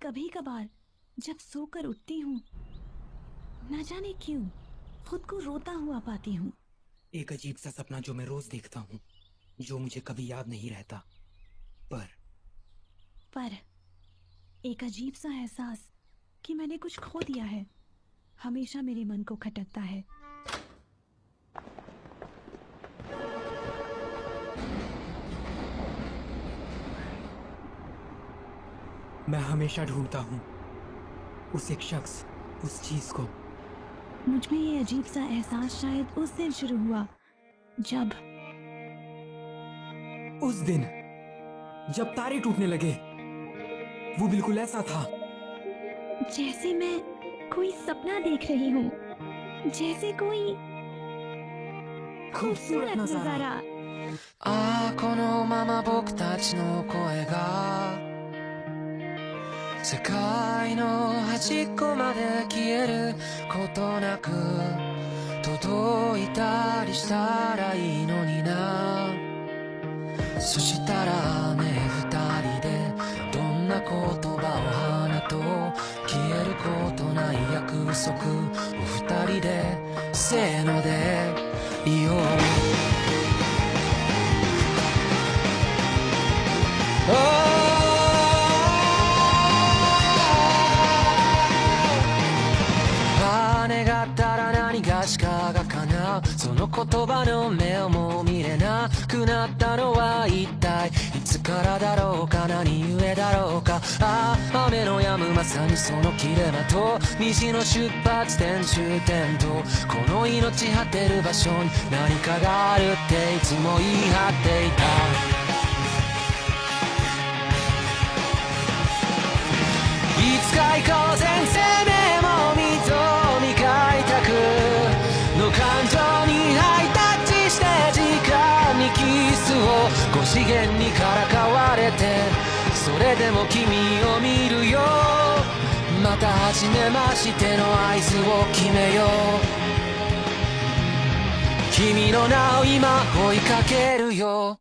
कभी कभार जब सोकर उठती हूँ, न जाने क्यों खुद को रोता हुआ पाती हूँ। एक अजीब सा सपना जो मैं रोज देखता हूँ, जो मुझे कभी याद नहीं रहता। पर एक अजीब सा एहसास कि मैंने कुछ खो दिया है हमेशा मेरे मन को खटकता है। मैं हमेशा ढूंढता हूँ उस एक शख्स, उस चीज को। मुझ में ये अजीब सा एहसास शायद उस दिन शुरू हुआ जब उस दिन जब तारे टूटने लगे, वो बिल्कुल ऐसा था जैसे मैं कोई सपना देख रही हूँ, जैसे कोई खूबसूरत खूबसूरत नजारा। नजारा। ああこのまま僕たちの声が世界の端っこまで消えることなく届いたりしたらいいのにな。そしたらね二人でどんな言葉を放とう、消えることない約束を二人でせーので言おう。願ったら何がしかが叶う、その言葉の目をも見れなくなったのは一体いつからだろうか、何故だろうか。ああ雨の止むまさにその切れ間と虹の出発点終点とこの命果てる場所に何かがあるっていつも言い張っていた。いつか以降全生命も水を磨いたくの感情にハイタッチして時間にキスを5次元にからかわれて、それでも君を見るよ。また初めましての合図を決めよう。君の名を今追いかけるよ。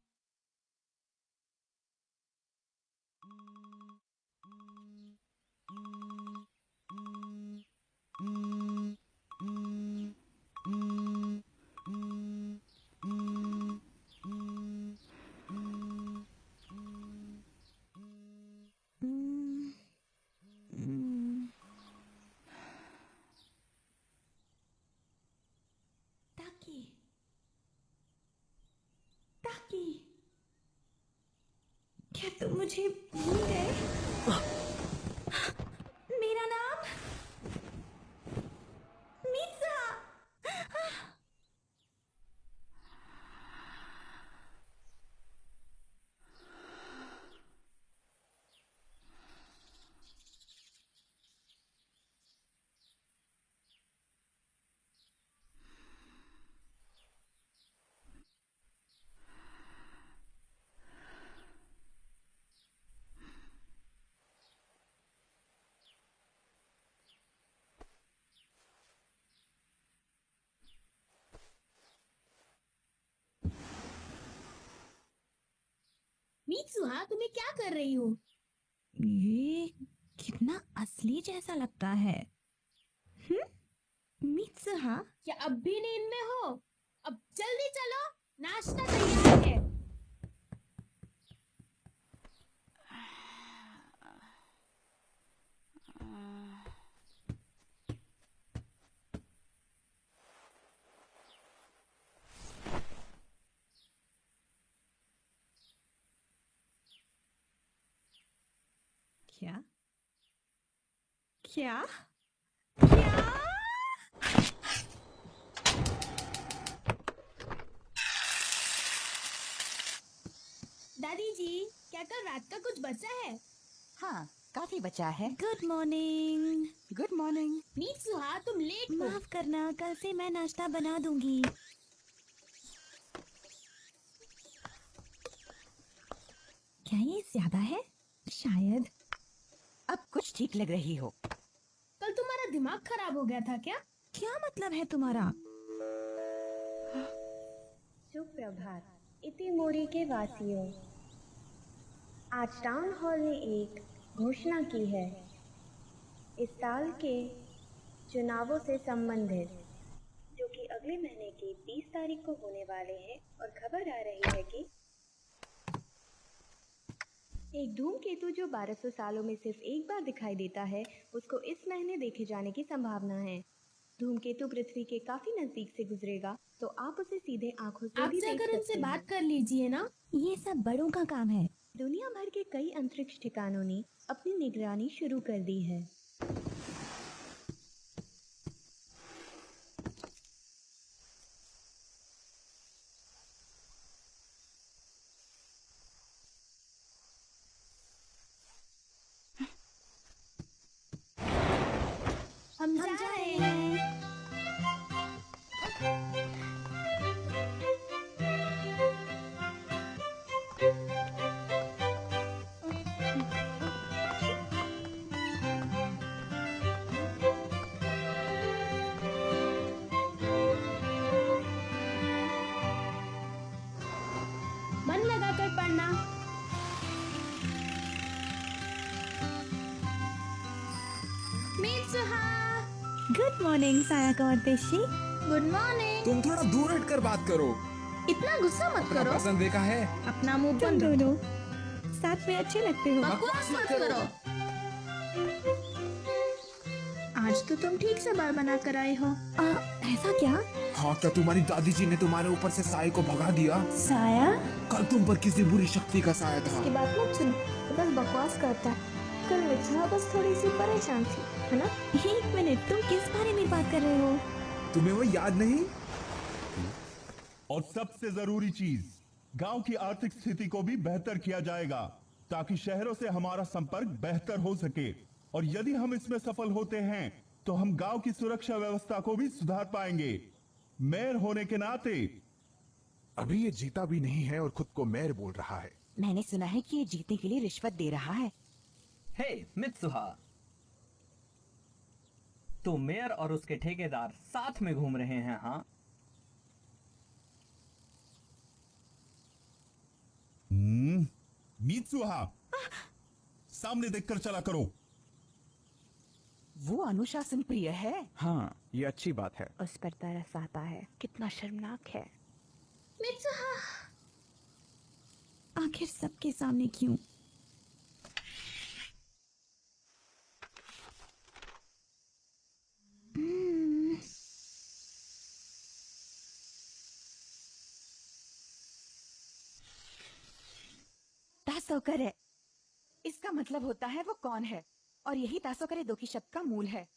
ताकि ताकि क्या तुम मुझे भूल गए? मेरा नाम मित्रा। मीत्सुहा, तुम्हें क्या कर रही हो? ये कितना असली जैसा लगता है। मित्सुहा, क्या अब भी नींद में हो? अब जल्दी चलो, नाश्ता तैयार है। क्या क्या क्या? दादी जी, क्या कल रात का कुछ बचा है? हाँ, काफी बचा है। Good morning. Good morning. Mitsuha, तुम लेट हो। माफ करना, कल से मैं नाश्ता बना दूंगी। क्या ये ज्यादा है? शायद। अब कुछ ठीक लग रही हो। कल तुम्हारा दिमाग खराब हो गया था क्या? क्या मतलब है तुम्हारा? सुप्रभात इतिमोरी के वासियों। आज टाउन हॉल ने एक घोषणा की है इस साल के चुनावों से संबंधित, जो कि अगले महीने की 20 तारीख को होने वाले हैं। और खबर आ रही है कि एक धूमकेतु जो 1200 सालों में सिर्फ एक बार दिखाई देता है, उसको इस महीने देखे जाने की संभावना है। धूमकेतु पृथ्वी के काफी नजदीक से गुजरेगा, तो आप उसे सीधे आंखों से आप भी देख जाकर सकते उनसे हैं। बात कर लीजिए ना। ये सब बड़ों का काम है। दुनिया भर के कई अंतरिक्ष ठिकानों ने अपनी निगरानी शुरू कर दी है। हम जा रहे हैं। मन लगाकर पढ़ना। मित्सुहा, गुड मॉर्निंग सायाका और तेशी। Good morning. तुम थोड़ा दूर हटकर बात करो। इतना गुस्सा मत अपना करो। पसंद देखा है। अपना मुंह तुम बंद रखो। दोनों साथ में अच्छे लगते हो। बकवास मत करो। आज तो तुम ठीक से बाल बना कर आए हो। ऐसा क्या? हाँ, क्या तुम्हारी दादी जी ने तुम्हारे ऊपर से साय को भगा दिया? साया? कल तुम पर किसी बुरी शक्ति का साया था। की बात मत सुनो, तो बस बकवास करता है। कल मित्सुहा बस थोड़ी सी परेशान थी, है ना? एक मिनट, तुम किस बारे में बात कर रहे हो? तुम्हें वो याद नहीं? और सबसे जरूरी चीज, गांव की आर्थिक स्थिति को भी बेहतर किया जाएगा ताकि शहरों से हमारा संपर्क बेहतर हो सके। और यदि हम इसमें सफल होते हैं तो हम गांव की सुरक्षा व्यवस्था को भी सुधार पाएंगे। मेयर होने के नाते। अभी ये जीता भी नहीं है और खुद को मेयर बोल रहा है। मैंने सुना है कि ये जीतने के लिए रिश्वत दे रहा है। हे मित्सुहा, तो मेयर और उसके ठेकेदार साथ में घूम रहे हैं? हाँ, मित्सुहा, सामने देखकर चला करो। वो अनुशासन प्रिय है। हाँ, ये अच्छी बात है। उस पर तरस आता है। कितना शर्मनाक है। मित्सुहा, आखिर सबके सामने क्यों? तासोकरे, इसका मतलब होता है वो कौन है, और यही तासोकरे दो की शब्द का मूल है।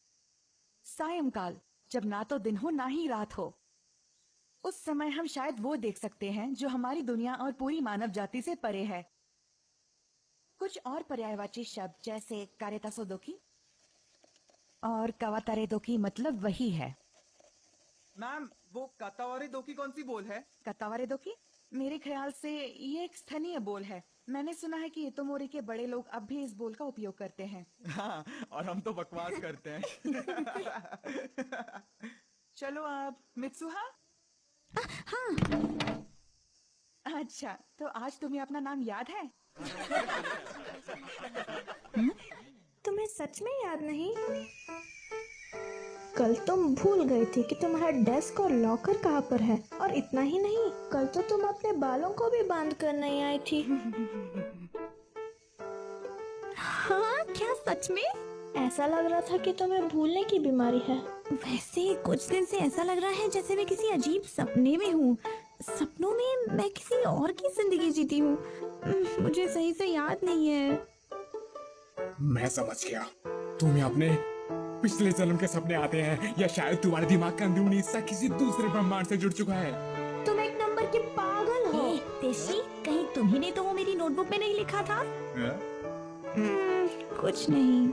सायंकाल, जब ना तो दिन हो ना ही रात हो, उस समय हम शायद वो देख सकते हैं जो हमारी दुनिया और पूरी मानव जाति से परे है। कुछ और पर्यायवाची शब्द जैसे कारेतासोदोकी और कावातारेदोकी मतलब वही है। मैम, वो कातावारी दो की कौन सी बोल है? कतावारेदोकी मेरे ख्याल से ये एक स्थनीय बोल है। मैंने सुना है कि इतोमोरी के बड़े लोग अब भी इस बोल का उपयोग करते हैं। हाँ, और हम तो बकवास करते हैं। चलो आप मित्सुहा। हाँ, अच्छा, तो आज तुम्हें अपना नाम याद है? तुम्हें सच में याद नहीं? कल तुम भूल गए थे कि तुम्हारा डेस्क और लॉकर कहाँ पर है। और इतना ही नहीं, कल तो तुम अपने बालों को भी बांध कर नहीं आई थी। हाँ, क्या सच में? ऐसा लग रहा था कि तुम्हें भूलने की बीमारी है। वैसे कुछ दिन से ऐसा लग रहा है जैसे मैं किसी अजीब सपने में हूँ। सपनों में मैं किसी और की जिंदगी जीती हूँ। मुझे सही से याद नहीं है। मैं समझ गया। तुम्हें अपने पिछले जन्म के सपने आते हैं, या शायद तुम्हारे दिमाग का अंदरूनी हिस्सा किसी दूसरे ब्रह्मांड से जुड़ चुका है। तुम एक नंबर के पागल हो। तेशी, कहीं तुम्ही ने तो वो मेरी नोटबुक में नहीं लिखा था? कुछ नहीं।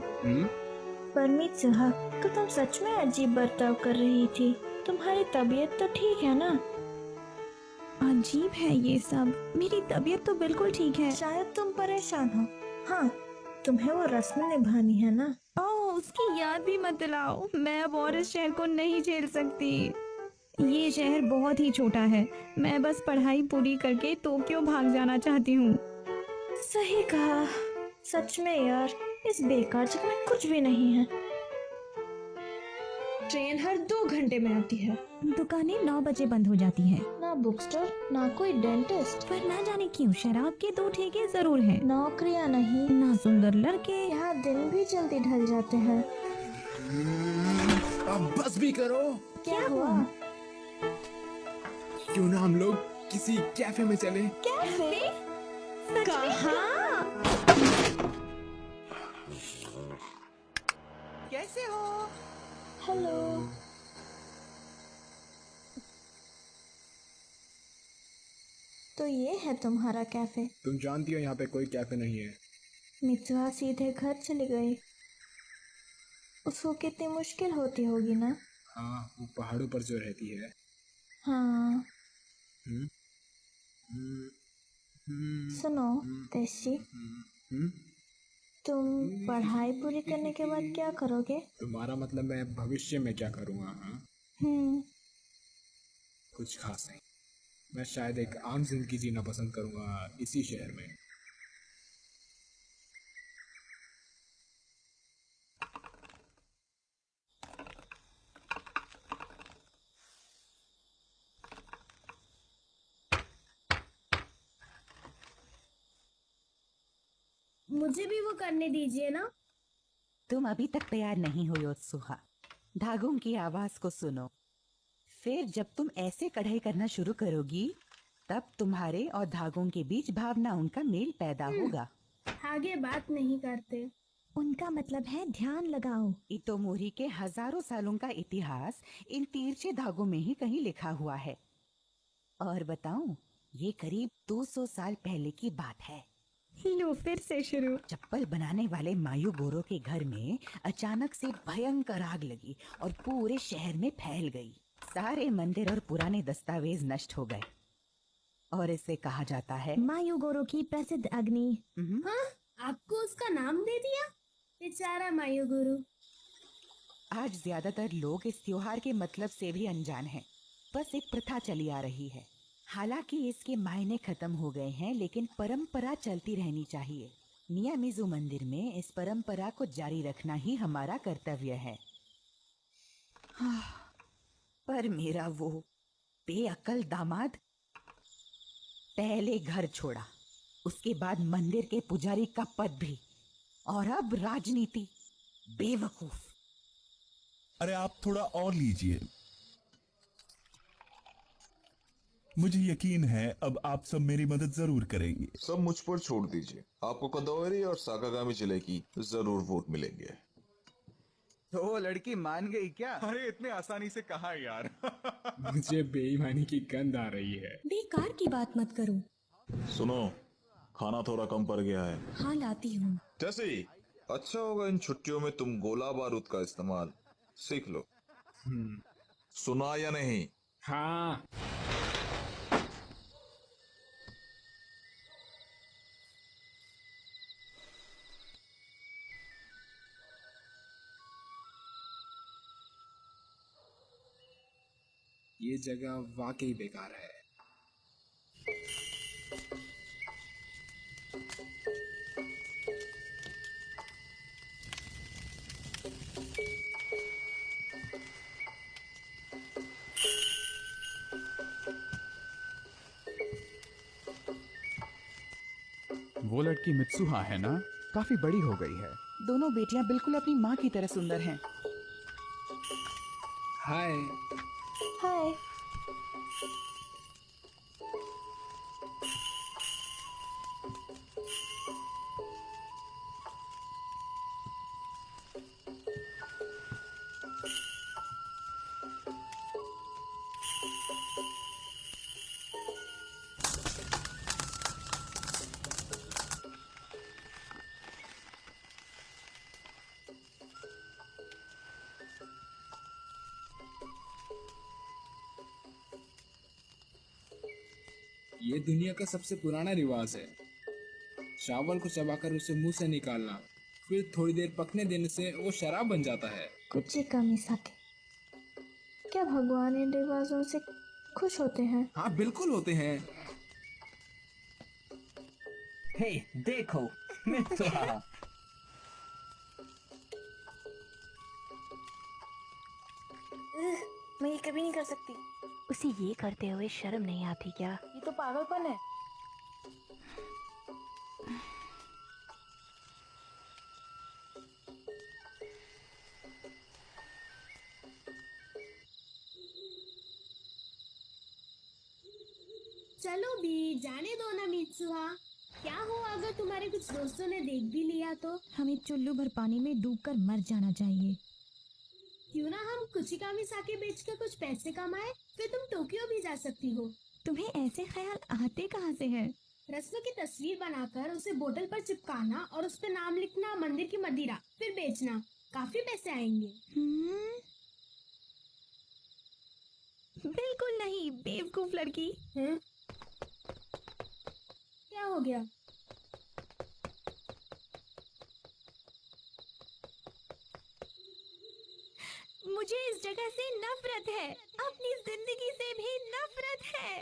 पर मित्सुहा, तो तुम सच में अजीब बर्ताव कर रही थी। तुम्हारी तबीयत तो ठीक है ना? अजीब है ये सब। मेरी तबीयत तो बिल्कुल ठीक है। शायद तुम परेशान हो। हाँ, तुम्हें वो रस्म निभानी है ना? ओह, उसकी याद भी मत दिलाओ। मैं अब और इस शहर को नहीं झेल सकती। ये शहर बहुत ही छोटा है। मैं बस पढ़ाई पूरी करके टोक्यो भाग जाना चाहती हूँ। सही कहा। सच में यार, इस बेकार जगह में कुछ भी नहीं है। ट्रेन हर 2 घंटे में आती है। दुकानें 9 बजे बंद हो जाती हैं। ना बुक स्टोर, ना कोई डेंटिस्ट, पर ना जाने क्यों शराब के 2 ठेके जरूर हैं। नौकरियां नहीं, ना सुंदर लड़के। यहाँ दिन भी जल्दी ढल जाते हैं। अब बस भी करो। क्या हुआ? क्यों ना हम लोग किसी कैफे में चले? कैफे? कहाँ? कैसे हो? हेलो। तो ये है तुम्हारा कैफे? तुम जानती हो यहाँ पे कोई कैफे नहीं है। मित्सुहा सीधे घर चली गई। उसको कितनी मुश्किल होती होगी ना? हाँ, वो पहाड़ों पर जो रहती है। हाँ। हम्म? हम्म, हम्म, सुनो तेशी, हम्म? तुम पढ़ाई पूरी करने के बाद क्या करोगे? तुम्हारा मतलब मैं भविष्य में क्या करूँगा? हाँ, कुछ खास नहीं। मैं शायद एक आम जिंदगी जीना पसंद करूँगा इसी शहर में। मुझे भी वो करने दीजिए ना। तुम अभी तक तैयार नहीं हो योत्सुहा। धागों की आवाज को सुनो। फिर जब तुम ऐसे कढ़ाई करना शुरू करोगी तब तुम्हारे और धागों के बीच भावना उनका मेल पैदा होगा। आगे बात नहीं करते। उनका मतलब है ध्यान लगाओ। इतोमोरी के हजारों सालों का इतिहास इन तिरछे धागों में ही कहीं लिखा हुआ है। और बताऊं, ये करीब 200 साल पहले की बात है। लो फिर से शुरू। चप्पल बनाने वाले मायू गोरो के घर में अचानक से भयंकर आग लगी और पूरे शहर में फैल गई। सारे मंदिर और पुराने दस्तावेज नष्ट हो गए और इसे कहा जाता है मायूगोरो की प्रसिद्ध अग्नि। हाँ, आपको उसका नाम दे दिया? बेचारा मायूगुरु। आज ज्यादातर लोग इस त्योहार के मतलब से भी अनजान हैं। बस एक प्रथा चली आ रही है। हालांकि इसके मायने खत्म हो गए हैं, लेकिन परंपरा चलती रहनी चाहिए। मियामिज़ू मंदिर में इस परंपरा को जारी रखना ही हमारा कर्तव्य है। पर मेरा वो बेअक्ल दामाद पहले घर छोड़ा, उसके बाद मंदिर के पुजारी का पद भी, और अब राजनीति। बेवकूफ। अरे आप थोड़ा और लीजिए। मुझे यकीन है अब आप सब मेरी मदद जरूर करेंगे। सब मुझ पर छोड़ दीजिए। आपको कंदोरी और साकागामी जिले की जरूर वोट मिलेंगे। तो वो लड़की मान गई क्या? अरे इतने आसानी से कहा यार। मुझे बेईमानी की गंध आ रही है। बेकार की बात मत करो। सुनो, खाना थोड़ा कम पड़ गया है। हाँ लाती हूँ। जैसे अच्छा होगा इन छुट्टियों में तुम गोला बारूद का इस्तेमाल सीख लो। सुना या नहीं? हाँ। ये जगह वाकई बेकार है। वो लड़की मित्सुहा है ना? काफी बड़ी हो गई है। दोनों बेटियां बिल्कुल अपनी माँ की तरह सुंदर हैं। हाय। हाय। ये दुनिया का सबसे पुराना रिवाज है। चावल को चबाकर उसे मुंह से निकालना, फिर थोड़ी देर पकने देने से वो शराब बन जाता है। कुछ ही कमी सके। क्या भगवान इन रिवाजों से खुश होते हैं? हाँ बिल्कुल होते हैं। हे देखो मित्सुहा। कभी नहीं कर सकती। उसे ये करते हुए शर्म नहीं आती क्या? ये तो पागलपन है। चलो भी जाने दो ना मित्सुहा। क्या हो अगर तुम्हारे कुछ दोस्तों ने देख भी लिया तो? हमें चुल्लू भर पानी में डूबकर मर जाना चाहिए। क्यों ना हम कुचिकामी साके बेचकर कुछ पैसे कमाए, फिर तुम टोक्यो भी जा सकती हो। तुम्हें ऐसे ख्याल आते कहाँ से हैं? रस्म की तस्वीर बनाकर उसे बोतल पर चिपकाना और उस पर नाम लिखना मंदिर की मदिरा, फिर बेचना। काफी पैसे आएंगे। बिल्कुल नहीं, बेवकूफ लड़की। क्या हो गया? मुझे इस जगह से नफरत है, अपनी जिंदगी से भी नफरत है।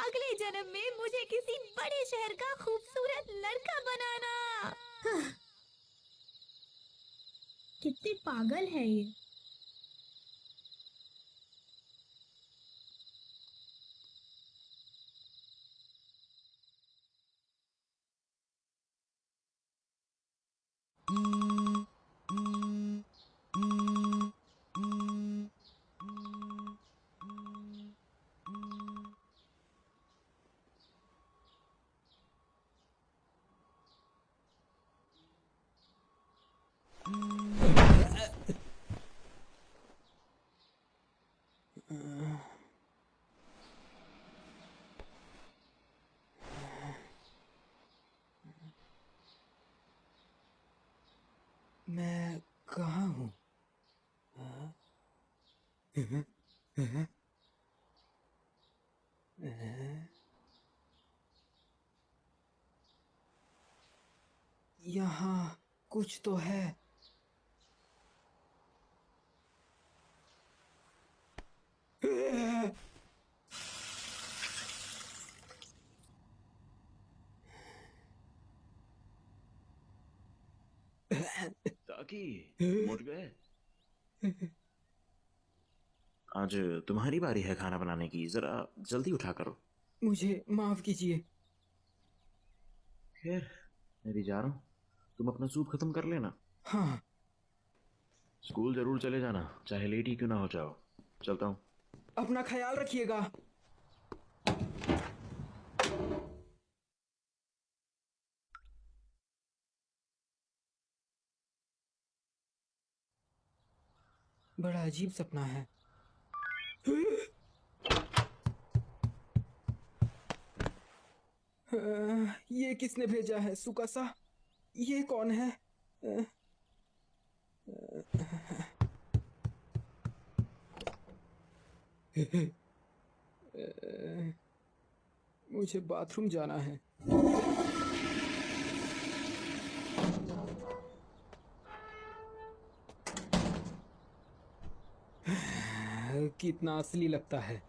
अगले जन्म में मुझे किसी बड़े शहर का खूबसूरत लड़का बनाना। कितनी पागल है ये। मैं कहाँ हूँ? यहाँ कुछ तो है। ताकि मुड़ गए। आज तुम्हारी बारी है खाना बनाने की, जरा जल्दी उठा करो। मुझे माफ कीजिए। खैर मैं भी जा रहा हूँ, तुम अपना सूप खत्म कर लेना। हाँ। स्कूल जरूर चले जाना, चाहे लेट ही क्यों ना हो जाओ। चलता हूँ। अपना ख्याल रखिएगा। बड़ा अजीब सपना है। ये किसने भेजा है? सुकासा, ये कौन है? मुझे बाथरूम जाना है। कितना असली लगता है।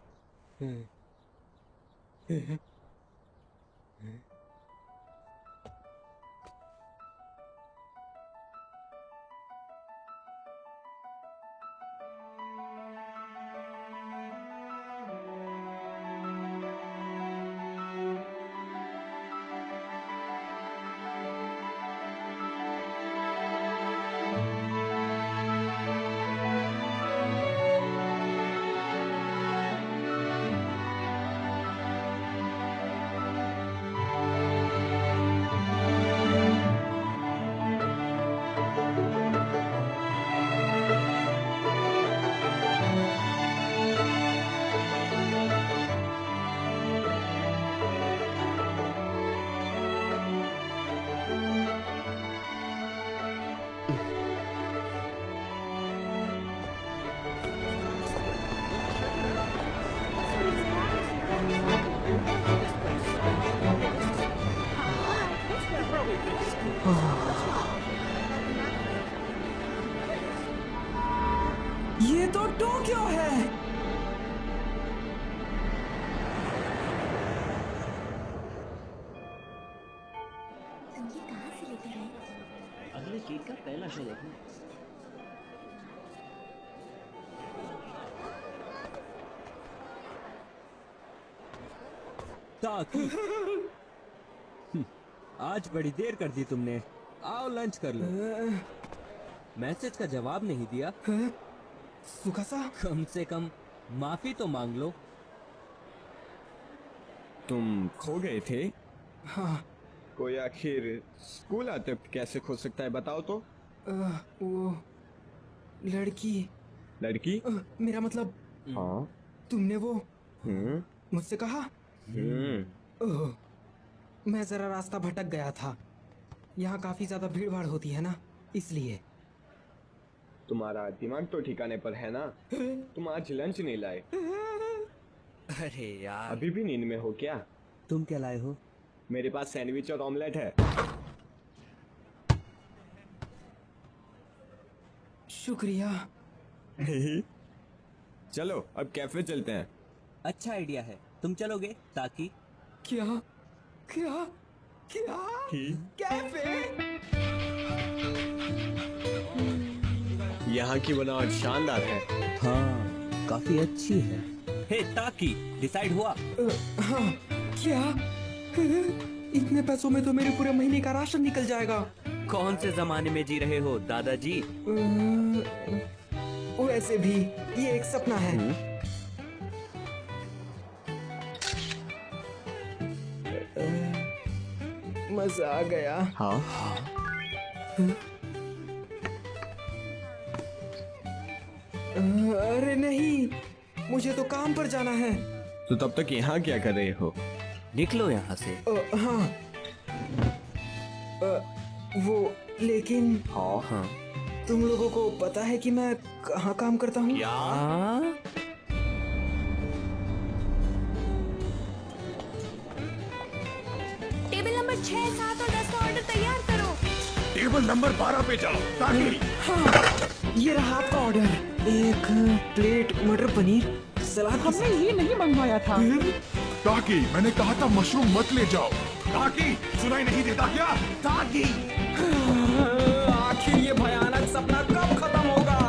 ये तो टोक्यो है। कहाँ से लेकर आए? अगले वीक का पहला शो देखना। ताकि आज बड़ी देर कर दी तुमने। आओ लंच कर लो। मैसेज का जवाब नहीं दिया। सुकासा, कम से कम माफी तो मांग लो। तुम खो गए थे? हाँ। कोई आखिर स्कूल आते वक्त कैसे खो सकता है, बताओ तो। वो लड़की मेरा मतलब। हाँ। तुमने वो मुझसे कहा। ओह, मैं जरा रास्ता भटक गया था। यहाँ काफी ज्यादा भीड़ भाड़ होती है ना, इसलिए। तुम्हारा दिमाग तो ठिकाने पर है ना? तुम आज लंच नहीं लाए? अरे यार, अभी भी नींद में हो क्या? तुम क्या लाए हो? मेरे पास सैंडविच और ऑमलेट है। शुक्रिया। चलो अब कैफे चलते हैं। अच्छा आइडिया है। तुम चलोगे? ताकि क्या क्या क्या कैफे? यहाँ की बनावट शानदार है। हाँ, काफी अच्छी है। हे ताकि, डिसाइड हुआ? हाँ। क्या? इतने पैसों में तो मेरे पूरे महीने का राशन निकल जाएगा। कौन से जमाने में जी रहे हो दादाजी? वैसे भी ये एक सपना है। मजा आ गया। हाँ। अरे नहीं, मुझे तो काम पर जाना है। तो तब तक यहाँ क्या कर रहे हो? निकलो यहाँ से। हाँ। वो लेकिन हाँ, तुम लोगों को पता है कि मैं कहाँ काम करता हूँ? टेबल नंबर 6, 7 और 10 का ऑर्डर तैयार करो। टेबल नंबर 12 पे जाओ। ताकि हाँ, ये रहा आपका ऑर्डर। एक प्लेट मटर पनीर सलाद। हमने ये नहीं मंगवाया था। ताकि मैंने कहा था मशरूम मत ले जाओ। ताकि सुनाई नहीं देता क्या? ताकि आखिर ये भयानक सपना कब खत्म होगा?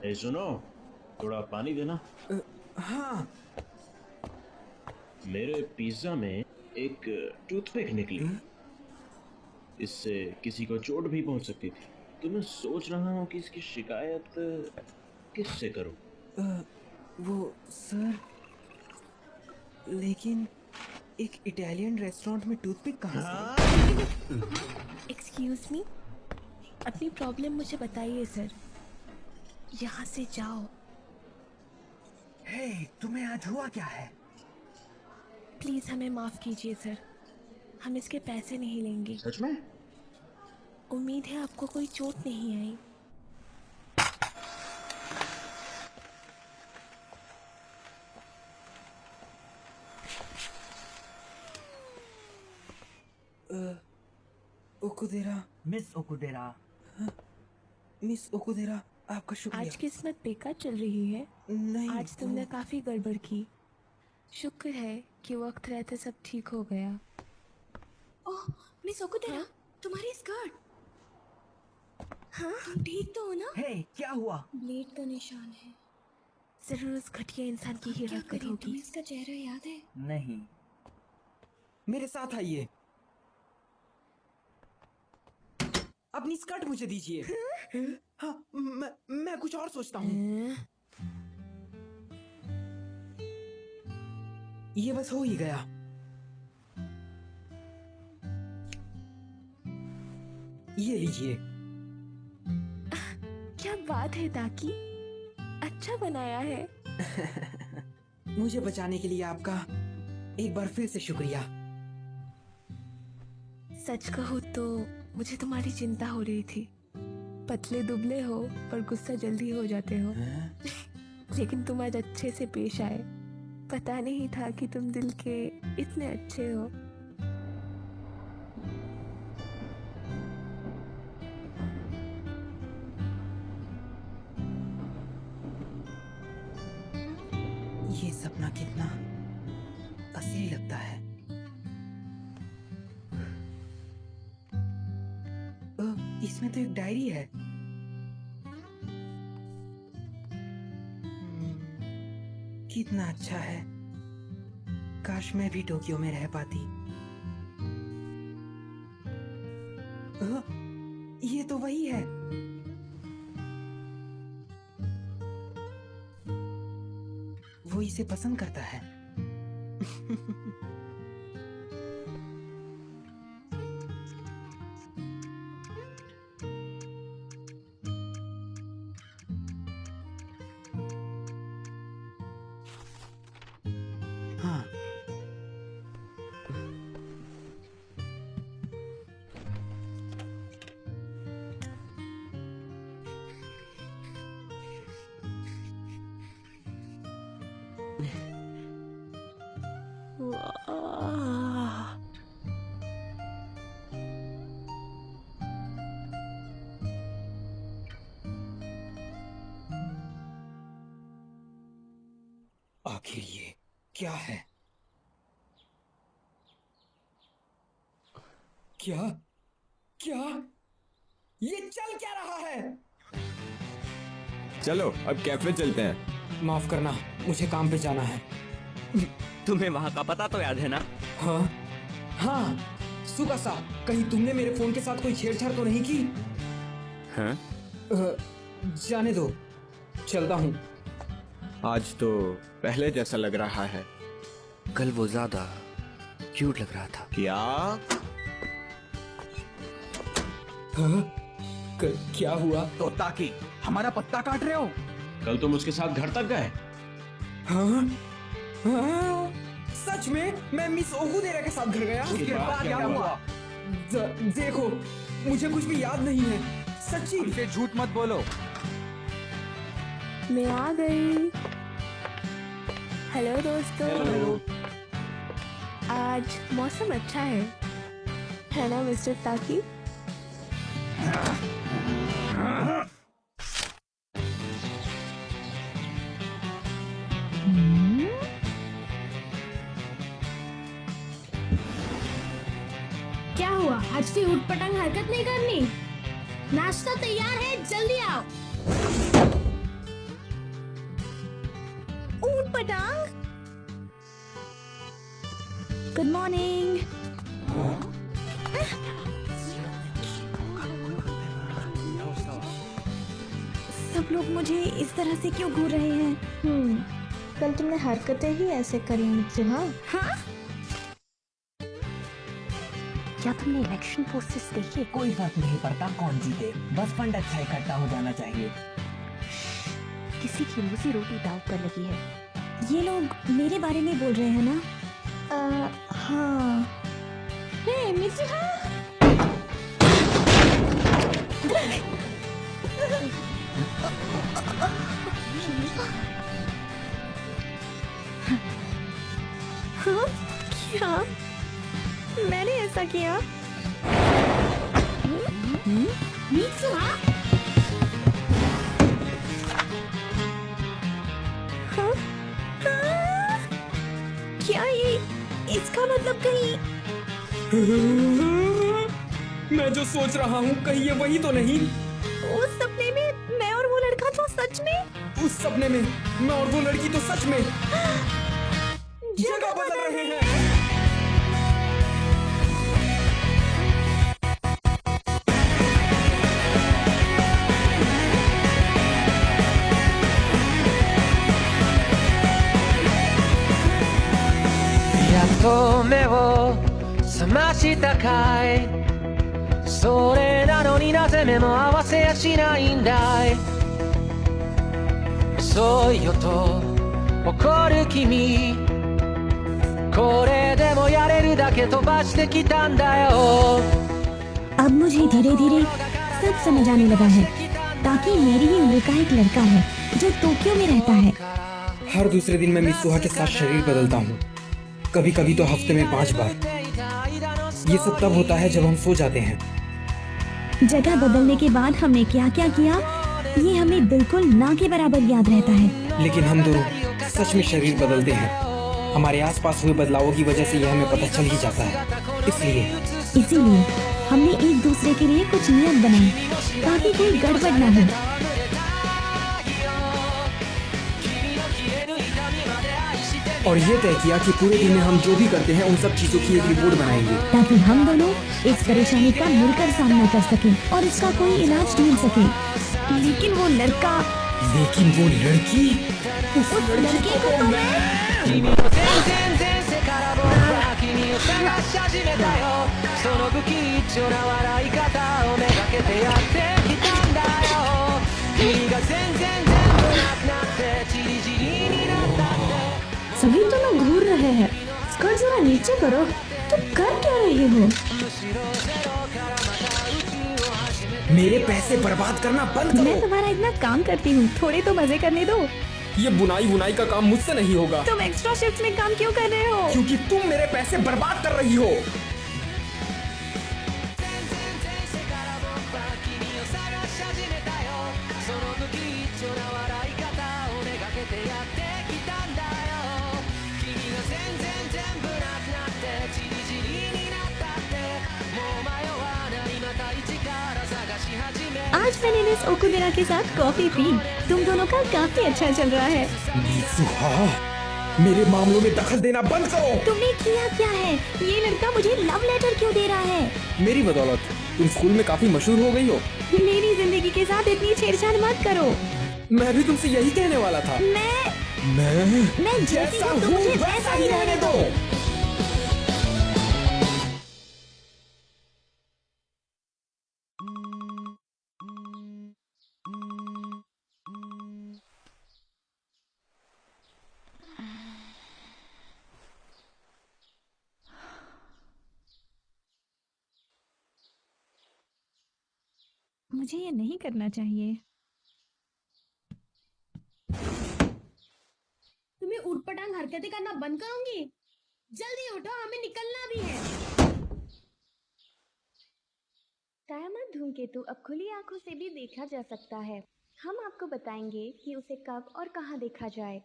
ए सुनो, थोड़ा पानी देना। हाँ। मेरे पिज्जा में एक टूथपिक निकली। इससे किसी को चोट भी पहुंच सकती थी। तो मैं सोच रहा हूँ कि इसकी शिकायत किससे करूँ? वो सर, लेकिन एक इटालियन रेस्टोरेंट में टूथपिक कहाँ से? एक्सक्यूज मी, अपनी प्रॉब्लम मुझे बताइए सर। यहाँ से जाओ। हे, तुम्हें आज हुआ क्या है? प्लीज हमें माफ कीजिए सर, हम इसके पैसे नहीं लेंगे। सच में? उम्मीद है आपको कोई चोट नहीं आई। ओकुदेरा। मिस ओकुदेरा। मिस ओकुदेरा, आपका शुक्रिया। आज किस्मत बेकार चल रही है। नहीं, आज तुमने काफी गड़बड़ की। शुक्र है कि वक्त रहते सब ठीक हो गया। ओह मिस ओकुदेरा, तुम्हारी स्कर्ट। हाँ, तुम ठीक तो हो ना? हे, क्या हुआ? ब्लेड का निशान है। जरूर उस घटिया इंसान की ही हरकत होगी। तुम्हें इसका चेहरा याद है? नहीं। मेरे साथ आइए। अपनी स्कर्ट मुझे दीजिए। हाँ, मैं कुछ और सोचता हूँ। ये बस हो ही गया। ये लीजिए। क्या बात है ताकि, अच्छा बनाया है। मुझे बचाने के लिए आपका एक बार फिर से शुक्रिया। सच कहूँ तो मुझे तुम्हारी चिंता हो रही थी। पतले दुबले हो पर गुस्सा जल्दी हो जाते हो। लेकिन तुम आज अच्छे से पेश आए। पता नहीं था कि तुम दिल के इतने अच्छे हो। ये सपना कितना असली लगता है। इसमें तो एक डायरी है। कितना अच्छा है। काश मैं भी टोक्यो में रह पाती। ये तो वही है। वो इसे पसंद करता है। हाँ, आखिर ये क्या है? क्या क्या ये चल क्या रहा है? चलो अब कैफे चलते हैं। माफ करना, मुझे काम पे जाना है। तुम्हें वहाँ का पता तो याद है ना? हाँ हाँ, सुकासा, कहीं तुमने मेरे फोन के साथ कोई छेड़छाड़ तो नहीं की? हाँ? जाने दो, चलता हूँ। आज तो पहले जैसा लग रहा है। कल वो ज्यादा क्यूट लग रहा था। क्या? हाँ? क्या हुआ? तो ताकि हमारा पत्ता काट रहे हो? कल तुम उसके साथ घर तक गए? हाँ? हाँ? सच में मैं मिस ओकुदेरा के साथ घर गया? उसके बाद क्या हुआ? देखो, मुझे कुछ भी याद नहीं है, सच्ची। हमसे झूठ मत बोलो। मैं आ गई। हेलो दोस्तों। आज मौसम अच्छा है ना मिस्टर ताकी? क्या हुआ, आज से उठपटांग हरकत नहीं करनी? नाश्ता तैयार है, जल्दी आओ। ऊटपटांग, गुड मॉर्निंग। सब लोग मुझे इस तरह से क्यों घूर रहे हैं? कल तुमने हरकतें ही ऐसे करी मित्सुहा। हाँ? क्या तुमने इलेक्शन पोस्टर्स देखे? कोई फर्क नहीं पड़ता कौन जीते, बस फंड अच्छा इकट्ठा हो जाना चाहिए। किसी की रोजी रोटी दांव पर लगी है। ये लोग मेरे बारे में बोल रहे हैं ना? हाँ। हे मित्सुहा, हाँ? क्या मैंने ऐसा किया? मित्सुहा, हाँ? हाँ? क्या ये इसका मतलब कहीं? मैं जो सोच रहा हूँ कहीं ये वही तो नहीं? उस सपने में मैं और वो लड़का तो सच में? उस सपने में मैं और वो लड़की तो सच में जगह बदल रहे हैं।やっと目を覚ましたかい、それなのになぜ目も合わせやしないんだい、遅いよと怒る君、これでもやれるだけ飛ばしてきたんだよ。 अब मुझे धीरे धीरे सब समझ आने लगा है। ताकि मेरी ही उम्र का एक लड़का है जो टोक्यो में रहता है। हर दूसरे दिन मैं मित्सुहा के साथ शरीर बदलता हूँ, कभी कभी तो हफ्ते में 5 बार। ये सब तब होता है जब हम सो जाते हैं। जगह बदलने के बाद हमने क्या क्या किया ये हमें बिल्कुल ना के बराबर याद रहता है। लेकिन हम दोनों सच में शरीर बदलते हैं। हमारे आसपास हुए बदलावों की वजह से ये हमें पता चल ही जाता है। इसीलिए हमने एक दूसरे के लिए कुछ नियम बनाए ताकि कोई गड़बड़ ना हो। और ये तय किया कि पूरे दिन में हम जो भी करते हैं उन सब चीजों की एक रिपोर्ट बनाएंगे। ताकि हम दोनों इस परेशानी का मिलकर सामना कर सकें और इसका कोई इलाज ढूंढ सकें। लेकिन वो लड़की उस लड़की को तो मैं 君の全然前世から僕は君を探し始めたよその不吉祥な笑い方をめがけてやってきたんだよ君が全然全部なくなってチリチリになったって सभी तो ना घूर रहे हैं। स्कर्ट जरा नीचे करो। तुम कर क्या रहे हो? मेरे पैसे बर्बाद करना बंद करो। मैं तुम्हारा इतना काम करती हूँ, थोड़े तो मजे करने दो। ये बुनाई का काम मुझसे नहीं होगा। तुम एक्स्ट्रा शिफ्ट में काम क्यों कर रहे हो? क्योंकि तुम मेरे पैसे बर्बाद कर रही हो। आज मैंने मिस ओकुबेरा के साथ कॉफी पी। तुम दोनों का काफी अच्छा चल रहा है। मित्सुहा, मेरे मामलों में दखल देना बंद करो। तुमने किया क्या है? ये लड़का मुझे लव लेटर क्यों दे रहा है? मेरी बदौलत तुम स्कूल में काफी मशहूर हो गई हो। मेरी जिंदगी के साथ इतनी छेड़छाड़ मत करो। मैं भी तुमसे यही कहने वाला था। मैं जैसा हूँ मुझे वैसा ही रहने दो। मुझे ये नहीं करना चाहिए। तुम्हें उटपटांग हरकतें करना बंद करोगी? जल्दी उठो, हमें निकलना भी है। तायामा धूमकेतु अब खुली आंखों से भी देखा जा सकता है। हम आपको बताएंगे कि उसे कब और कहां देखा जाए।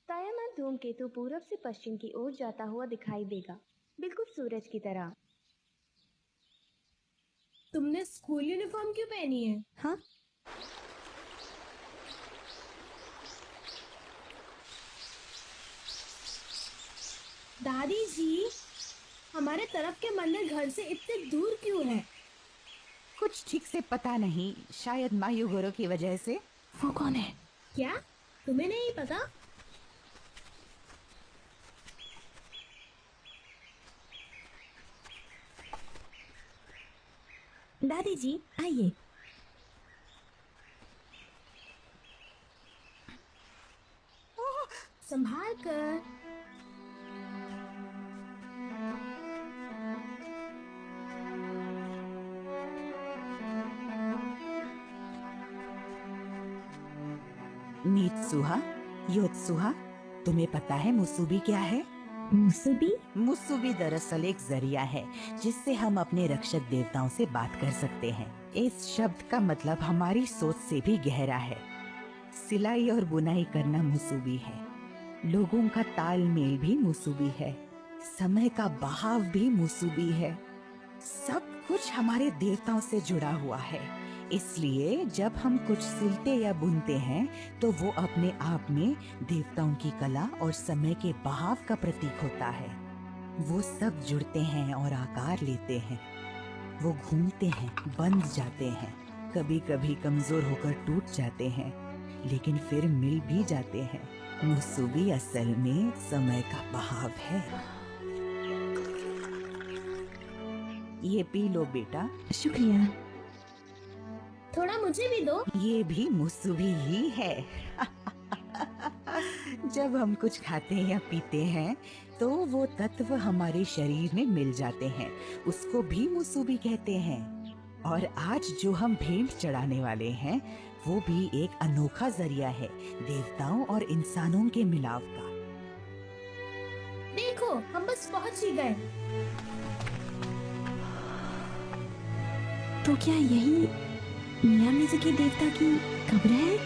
तायामा धूमकेतु पूरब से पश्चिम की ओर जाता हुआ दिखाई देगा, बिल्कुल सूरज की तरह। तुमने स्कूल यूनिफॉर्म क्यों पहनी है? हाँ? दादी जी, हमारे तरफ के मंदिर घर से इतने दूर क्यों है? कुछ ठीक से पता नहीं, शायद मायूगोरो की वजह से। वो कौन है? क्या तुम्हें नहीं पता? दादी जी आइए। संभाल कर। मीत्सुहा, योत्सुहा, तुम्हें पता है मुसुबी क्या है? मुसुबी? मुसुबी दरअसल एक जरिया है जिससे हम अपने रक्षक देवताओं से बात कर सकते हैं। इस शब्द का मतलब हमारी सोच से भी गहरा है। सिलाई और बुनाई करना मुसुबी है, लोगों का तालमेल भी मुसुबी है, समय का बहाव भी मुसुबी है। सब कुछ हमारे देवताओं से जुड़ा हुआ है। इसलिए जब हम कुछ सिलते या बुनते हैं तो वो अपने आप में देवताओं की कला और समय के बहाव का प्रतीक होता है। वो सब जुड़ते हैं और आकार लेते हैं। वो घूमते हैं, बंध जाते हैं, कभी कभी कमजोर होकर टूट जाते हैं, लेकिन फिर मिल भी जाते हैं। मुसुबी असल में समय का बहाव है। ये पी लो बेटा। शुक्रिया। थोड़ा मुझे भी दो। ये भी मुसुबी ही है। जब हम कुछ खाते या पीते हैं तो वो तत्व हमारे शरीर में मिल जाते हैं, उसको भी मुसुबी कहते हैं। और आज जो हम भेंट चढ़ाने वाले हैं वो भी एक अनोखा जरिया है देवताओं और इंसानों के मिलाव का। देखो, हम बस पहुंच ही गए। तो क्या यही मियामिज़ुकी देवता की कब्र है?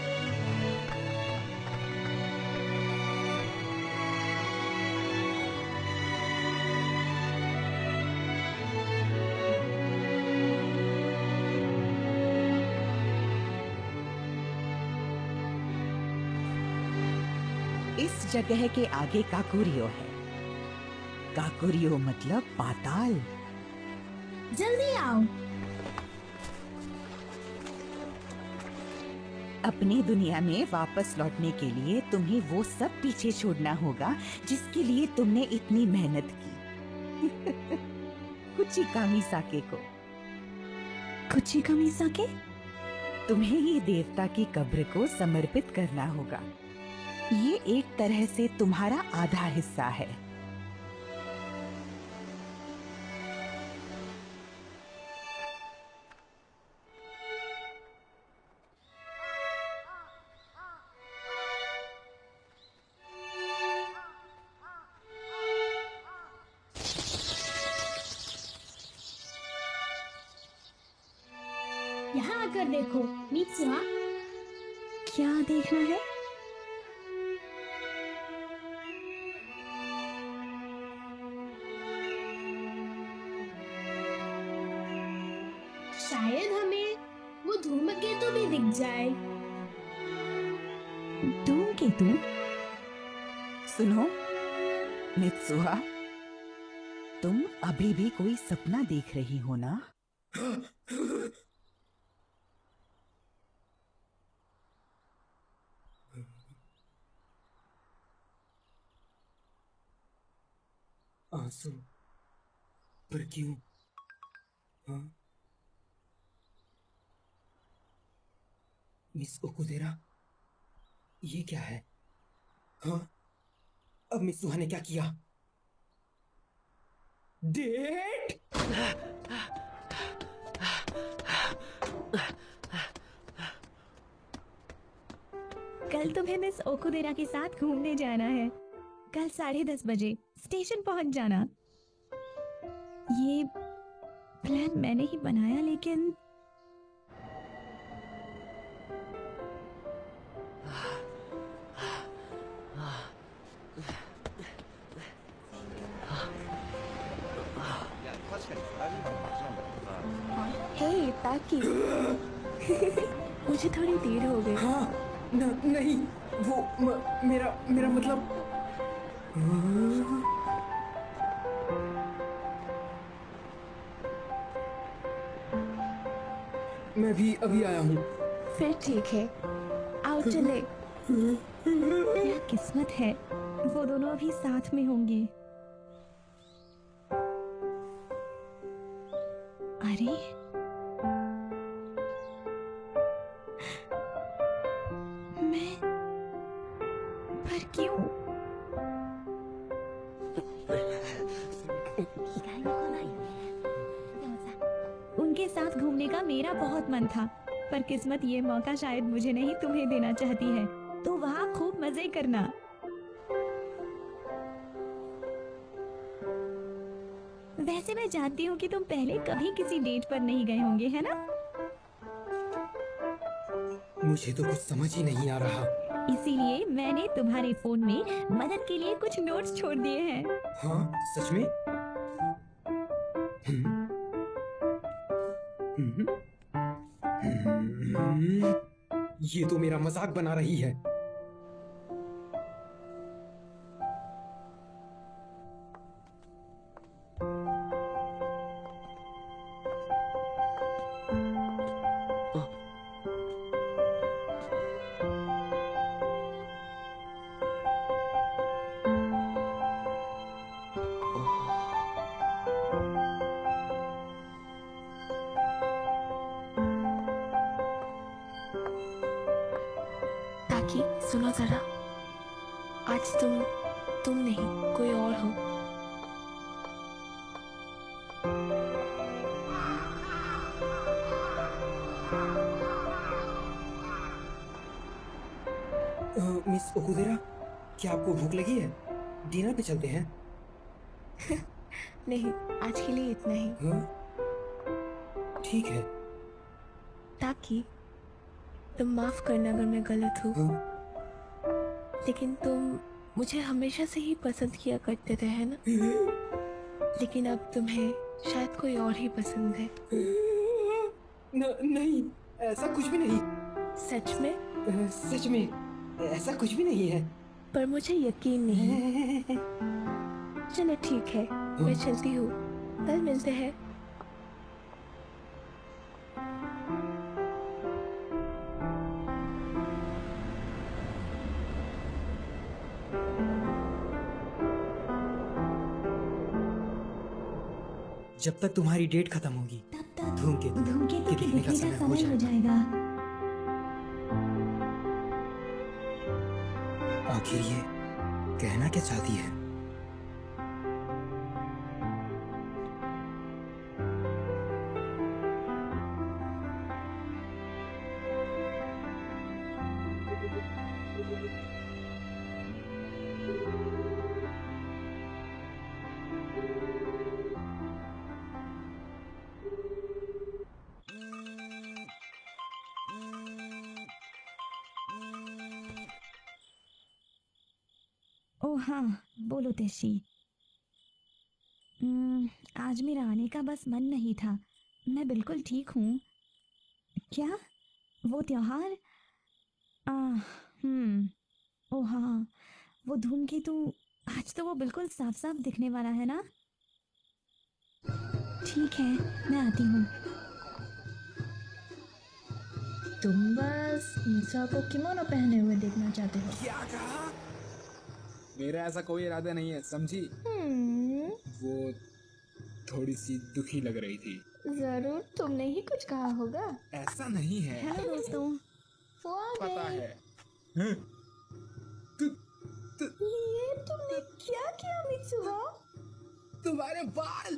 इस जगह के आगे काकुरियो है। काकुरियो मतलब पाताल। जल्दी आओ। अपनी दुनिया में वापस लौटने के लिए तुम्हें वो सब पीछे छोड़ना होगा जिसके लिए तुमने इतनी मेहनत की। कुचिकामी साके को। कुचिकामी साके? तुम्हें ये देवता की कब्र को समर्पित करना होगा। ये एक तरह से तुम्हारा आधा हिस्सा है। यहाँ आकर देखो मित्सुहा। क्या देखना है? शायद हमें वो धूमकेतु भी दिख जाए। धूमकेतु? सुनो मित्सुहा, तुम अभी भी कोई सपना देख रही हो ना? आंसू? पर क्यों? हाँ? मिस ओकुदेरा, ये क्या है? हाँ? अब मिस सुहा ने क्या किया? डेट? कल तुम्हें मिस ओकुदेरा के साथ घूमने जाना है। कल 10:30 बजे स्टेशन पहुंच जाना। ये प्लान मैंने ही बनाया, लेकिन हे ताकि मुझे थोड़ी देर हो गई। हाँ, नहीं, वो मेरा मतलब। मैं भी अभी आया हूँ। फिर ठीक है, आओ चले। क्या किस्मत है, वो दोनों अभी साथ में होंगे। अरे मैं, पर क्यों? उनके साथ घूमने का मेरा बहुत मन था, पर किस्मत ये मौका शायद मुझे नहीं तुम्हें देना चाहती है। तो वहाँ खूब मजे करना। वैसे मैं जानती हूँ कि तुम पहले कभी किसी डेट पर नहीं गए होंगे, है ना? मुझे तो कुछ समझ ही नहीं आ रहा। इसीलिए मैंने तुम्हारे फोन में मदद के लिए कुछ नोट्स छोड़ दिए हैं। हाँ, सच में? ये तो मेरा मजाक बना रही है। ताकि सुनो जरा, आज तुम नहीं, कोई और हो। मिस ओकुदेरा, क्या आपको भूख लगी है? डिनर पे चलते हैं। नहीं, आज के लिए इतना ही। हाँ? ठीक है। ताकि तुम माफ करना अगर मैं गलत हूँ। हाँ? लेकिन तुम मुझे हमेशा से ही पसंद किया करते थे, है ना? लेकिन अब तुम्हें शायद कोई और ही पसंद है। नहीं, ऐसा कुछ भी नहीं। सच में? सच में ऐसा कुछ भी नहीं है। पर मुझे यकीन नहीं है। चलो ठीक है, मैं चलती हूँ, कल मिलते हैं। जब तक तुम्हारी डेट खत्म होगी धूमकेतु धूमकेतु के के दिखने का दिखने का समय हो जाएगा। आखिर ये कहना क्या चाहती है? ओह हाँ, बोलो तेशी। आज मेरा आने का बस मन नहीं था। मैं बिल्कुल ठीक हूँ। क्या? वो त्योहार? ओह हाँ, वो धूमकेतु। आज तो वो बिल्कुल साफ साफ दिखने वाला है ना? ठीक है, मैं आती हूँ। तुम बस मिसुहा को किमोनो पहने हुए देखना चाहते हो। क्या कहा? मेरा ऐसा कोई इरादा नहीं है, समझी? वो थोड़ी सी दुखी लग रही थी। जरूर तुमने ही कुछ कहा होगा। ऐसा नहीं है। हेलो दोस्तों। वो आ पता गए। है। ये तुमने क्या किया मित्सुहा? तुम्हारे बाल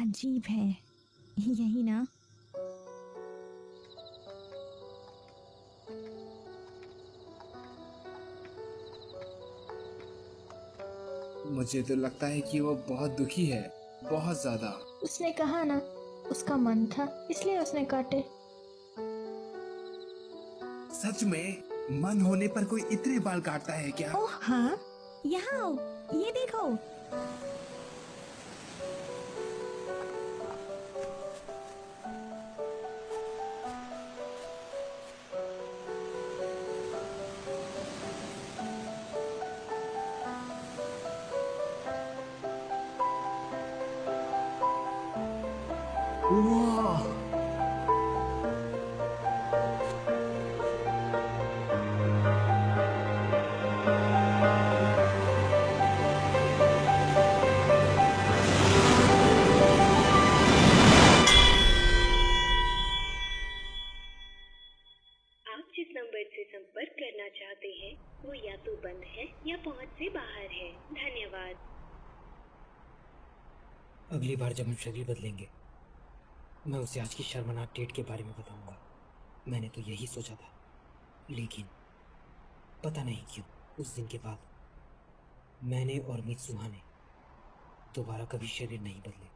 अजीब है, यही ना? मुझे तो लगता है कि वो बहुत दुखी है, बहुत ज्यादा। उसने कहा ना, उसका मन था इसलिए उसने काटे। सच में मन होने पर कोई इतने बाल काटता है क्या? ओह हाँ, यहाँ आओ, ये देखो। आप जिस नंबर से संपर्क करना चाहते हैं वो या तो बंद है या पहुंच से बाहर है। धन्यवाद। अगली बार जब हम शरीर बदलेंगे मैं उसे आज की शर्मनाक डेट के बारे में बताऊंगा। मैंने तो यही सोचा था, लेकिन पता नहीं क्यों उस दिन के बाद मैंने और मित्सुहा ने दोबारा कभी शरीर नहीं बदले।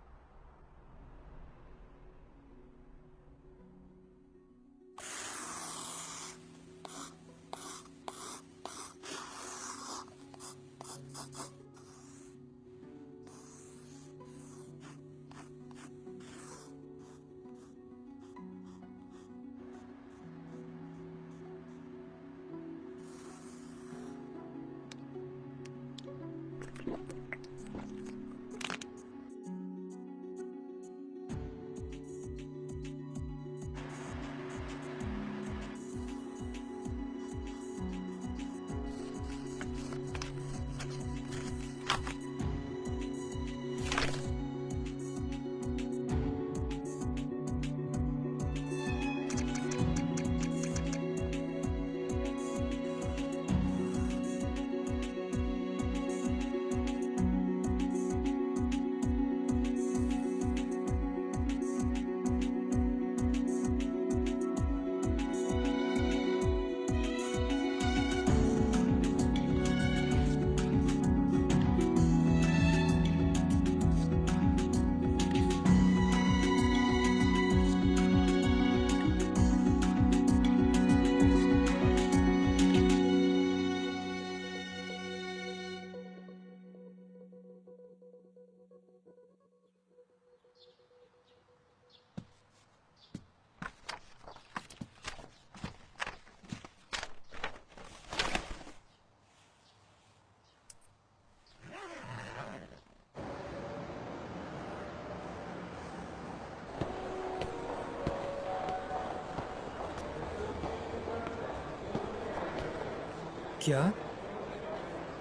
क्या?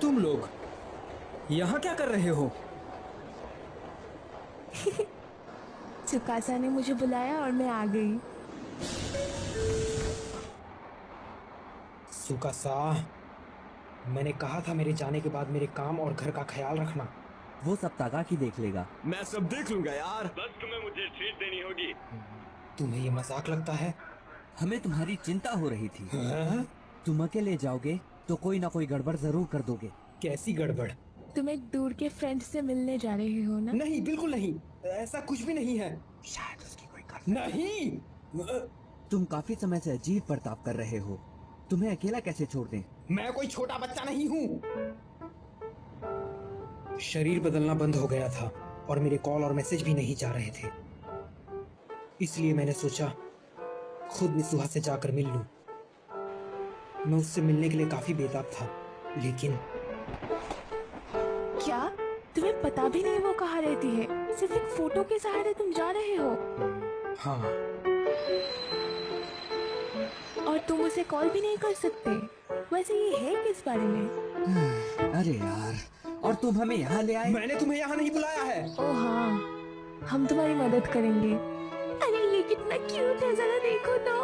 तुम लोग यहाँ क्या कर रहे हो? सुकासा ने मुझे बुलाया और मैं आ गई। सुकासा, मैंने कहा था मेरे जाने के बाद मेरे काम और घर का ख्याल रखना। वो सब ताकाकी देख लेगा। मैं सब देख लूंगा यार। बस तुम्हें मुझे ट्रीट देनी होगी। तुम्हें ये मजाक लगता है? हमें तुम्हारी चिंता हो रही थी। हाँ? तुम अकेले जाओगे तो कोई ना कोई गड़बड़ जरूर कर दोगे। कैसी गड़बड़? तुम एक दूर के फ्रेंड से मिलने जा रहे हो ना? नहीं, बिल्कुल नहीं, ऐसा कुछ भी नहीं है। शायद उसकी कोई गर्लफ्रेंड। नहीं, तुम काफी समय से अजीब बर्ताव कर रहे हो। तुम्हें अकेला कैसे छोड़ दें? मैं कोई छोटा बच्चा नहीं हूँ। शरीर बदलना बंद हो गया था और मेरे कॉल और मैसेज भी नहीं जा रहे थे, इसलिए मैंने सोचा खुद मित्सुहा से जाकर मिल लूं। मैं उससे मिलने के लिए काफी बेताब था, लेकिन क्या तुम्हें पता भी नहीं वो कहाँ रहती है? सिर्फ एक फोटो के सहारे तुम जा रहे हो? हाँ। और तुम उसे कॉल भी नहीं कर सकते? वैसे ये है किस बारे में? अरे यार, और तुम हमें यहाँ ले आए? मैंने तुम्हें यहाँ नहीं बुलाया है। ओह हाँ, हम तुम्हारी मदद करेंगे। अरे ये कितना क्यूट है, जरा देखो तो।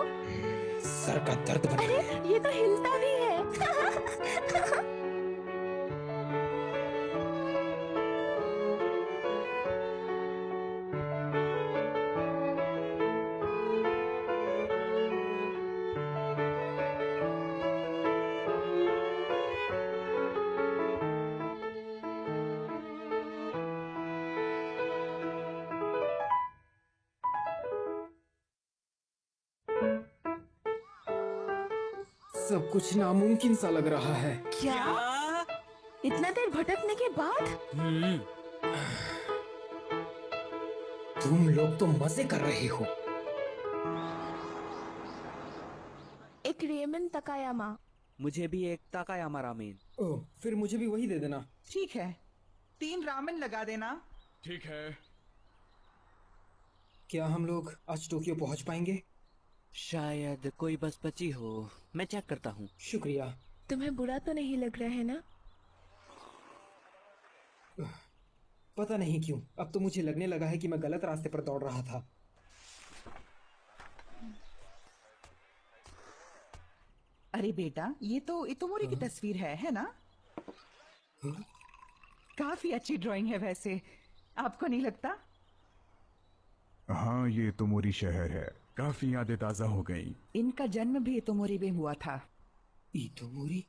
सर का दर्द बना। अरे ये तो हिलता भी है। सब कुछ नामुमकिन सा लग रहा है। क्या? इतना देर भटकने के बाद? तुम लोग तो मजे कर रहे हो। एक रेमन तकायामा। मुझे भी एक ताकायामा रामेन। ओह, फिर मुझे भी वही दे देना। ठीक है, 3 रामेन लगा देना। ठीक है। क्या हम लोग आज टोक्यो पहुंच पाएंगे? शायद कोई बस बची हो, मैं चेक करता हूँ। शुक्रिया। तुम्हें बुरा तो नहीं लग रहा है ना? पता नहीं क्यों, अब तो मुझे लगने लगा है कि मैं गलत रास्ते पर दौड़ रहा था। अरे बेटा, ये तो इतोमोरी की तस्वीर है ना? काफी अच्छी ड्राइंग है वैसे, आपको नहीं लगता? हाँ, ये इतोमोरी शहर है। काफी यादें ताजा हो गई। इनका जन्म भी इतोमोरी में हुआ था। इतोमोरी?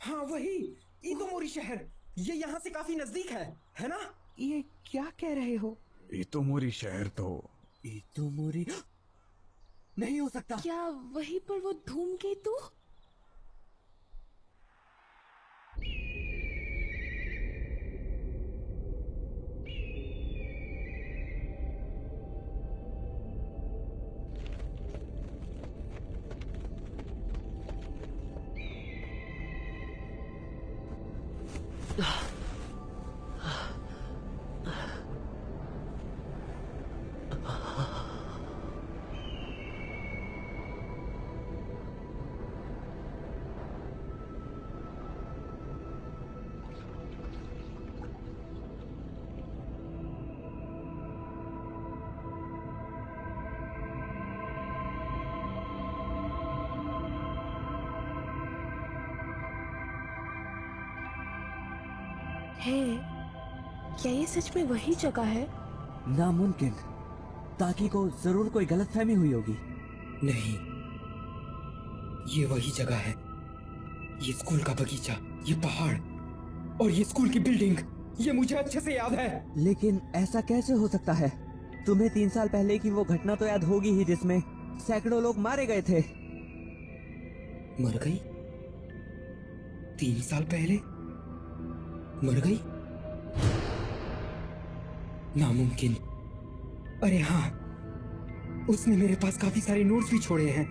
हाँ वही, इतोमोरी शहर। ये यहाँ से काफी नजदीक है ना? ये क्या कह रहे हो? इतोमोरी शहर तो इतोमोरी नहीं हो सकता। क्या वहीं पर वो धूमकेतु? है, क्या ये सच में वही जगह है? नामुमकिन। ताकि को जरूर कोई गलतफहमी हुई होगी। नहीं, ये वही जगह है। ये स्कूल का बगीचा, ये पहाड़ और ये स्कूल की बिल्डिंग, ये मुझे अच्छे से याद है। लेकिन ऐसा कैसे हो सकता है? तुम्हें 3 साल पहले की वो घटना तो याद होगी ही जिसमें सैकड़ों लोग मारे गए थे। मर गई? 3 साल पहले मर गई? नामुमकिन। अरे हाँ, उसने मेरे पास काफी सारे नोट्स भी छोड़े हैं।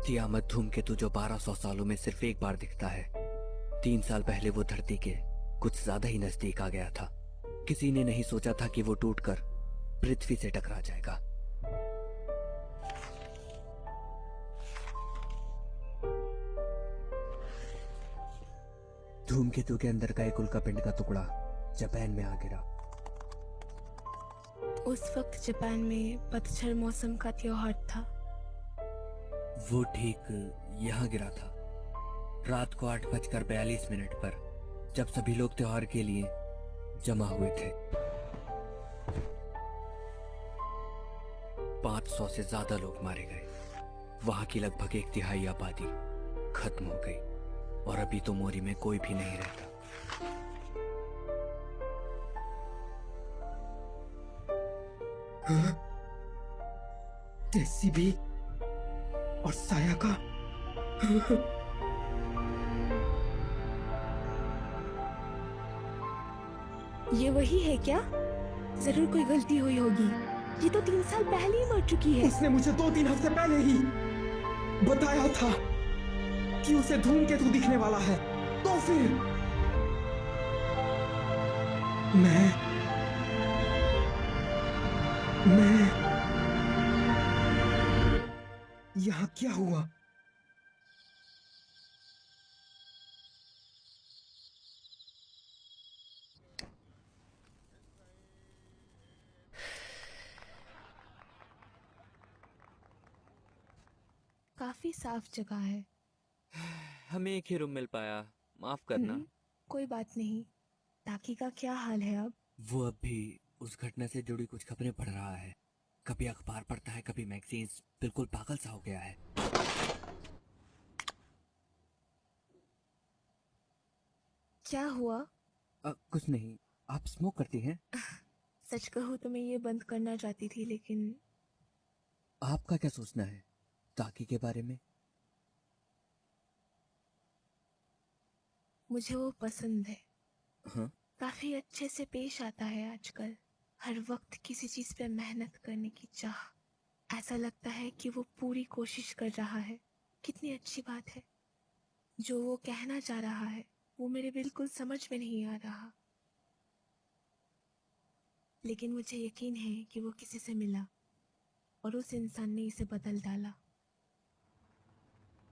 तियामत धूमकेतु जो 1200 सालों में सिर्फ एक बार दिखता है, 3 साल पहले वो धरती के कुछ ज्यादा ही नजदीक आ गया था। किसी ने नहीं सोचा था कि वो टूटकर पृथ्वी से टकरा जाएगा। धूमकेतु के अंदर का एक उल्कापिंड का टुकड़ा जापान में आ गिरा। उस वक्त जापान में पतझड़ मौसम का त्योहार था। वो ठीक यहाँ गिरा था, रात को 8:42 पर, जब सभी लोग त्योहार के लिए जमा हुए थे। 500 से ज्यादा लोग मारे गए। वहां की लगभग 1/3 आबादी खत्म हो गई और अभी तो मोरी में कोई भी नहीं रहता। जेसीबी और साया का ये वही है क्या? जरूर कोई गलती हुई होगी। ये तो 3 साल पहले ही मर चुकी है। उसने मुझे 2-3 हफ्ते पहले ही बताया था कि उसे धूमकेतु दिखने वाला है। तो फिर मैं यहाँ क्या हुआ? काफी साफ जगह है। हमें एक ही रूम मिल पाया, माफ करना। कोई बात नहीं। ताकि का क्या हाल है अब? वो अब भी उस घटना से जुड़ी कुछ खबरें पढ़ रहा है। कभी अखबार पढ़ता है, कभी मैगजीन्स। बिल्कुल पागल सा हो गया है। क्या हुआ? कुछ नहीं। आप स्मोक करती हैं? सच कहूँ तो मैं ये बंद करना चाहती थी, लेकिन आपका क्या सोचना है ताकि के बारे में? मुझे वो पसंद है। हाँ? काफी अच्छे से पेश आता है आजकल। हर वक्त किसी चीज पे मेहनत करने की चाह। ऐसा लगता है कि वो पूरी कोशिश कर रहा है। कितनी अच्छी बात है। जो वो कहना चाह रहा है वो मेरे बिल्कुल समझ में नहीं आ रहा, लेकिन मुझे यकीन है कि वो किसी से मिला और उस इंसान ने इसे बदल डाला।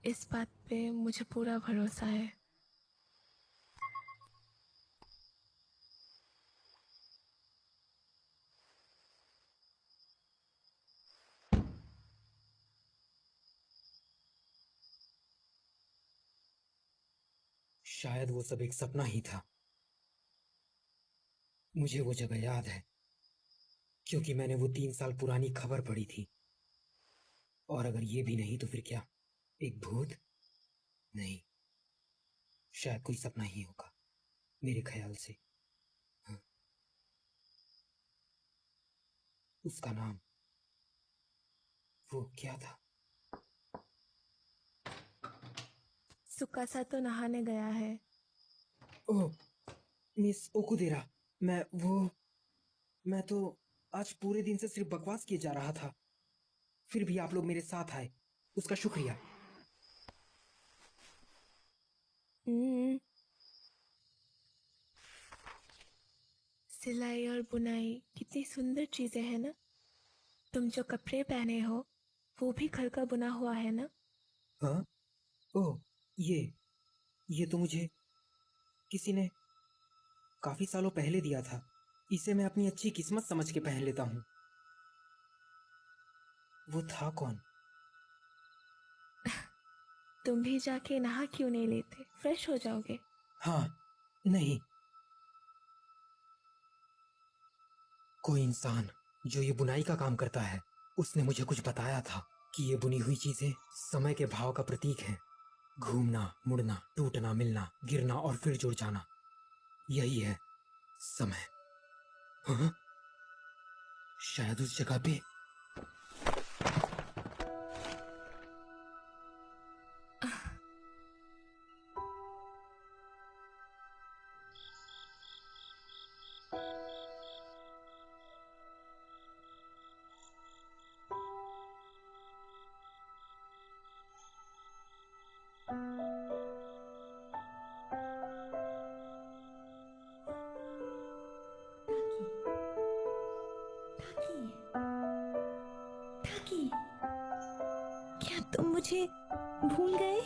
इस बात पे मुझे पूरा भरोसा है। शायद वो सब एक सपना ही था। मुझे वो जगह याद है क्योंकि मैंने वो 3 साल पुरानी खबर पढ़ी थी। और अगर ये भी नहीं तो फिर क्या? एक भूत? नहीं, शायद कोई सपना ही होगा मेरे ख्याल से। हाँ। उसका नाम वो क्या था? सुकासा तो नहाने गया है। ओह, मिस ओकुदेरा। मैं तो आज पूरे दिन से सिर्फ बकवास किए जा रहा था। फिर भी आप लोग मेरे साथ आए, उसका शुक्रिया। सिलाई और बुनाई कितनी सुंदर चीजें हैं ना। तुम जो कपड़े पहने हो वो भी घर का बुना हुआ है ना? हाँ? ओह, ये तो मुझे किसी ने काफी सालों पहले दिया था। इसे मैं अपनी अच्छी किस्मत समझ के पहन लेता हूँ। वो था कौन? तुम भी जाके नहा क्यों नहीं लेते? फ्रेश हो जाओगे। हाँ, नहीं। कोई इंसान जो ये बुनाई का काम करता है, उसने मुझे कुछ बताया था कि ये बुनी हुई चीजें समय के भाव का प्रतीक हैं। घूमना, मुड़ना, टूटना, मिलना, गिरना और फिर जुड़ जाना, यही है समय। हाँ? शायद उस जगह पे टाकी, क्या तुम मुझे भूल गए?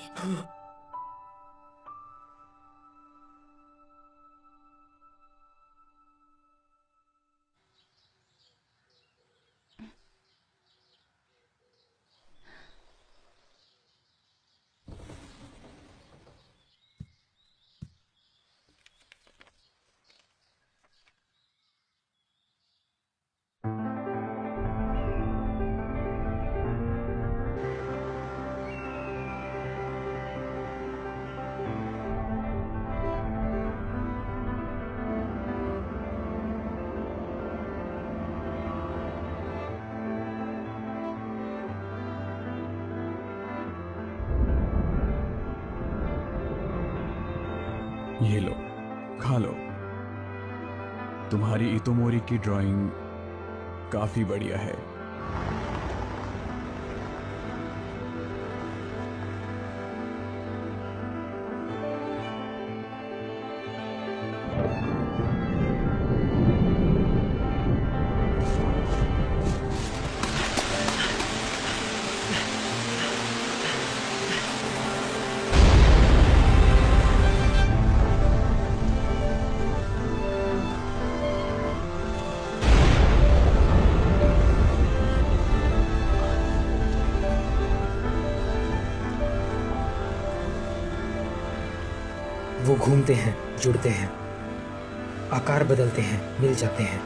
ये लो, खा लो। तुम्हारी इतोमोरी की ड्राइंग काफी बढ़िया है। वो घूमते हैं, जुड़ते हैं, आकार बदलते हैं, मिल जाते हैं,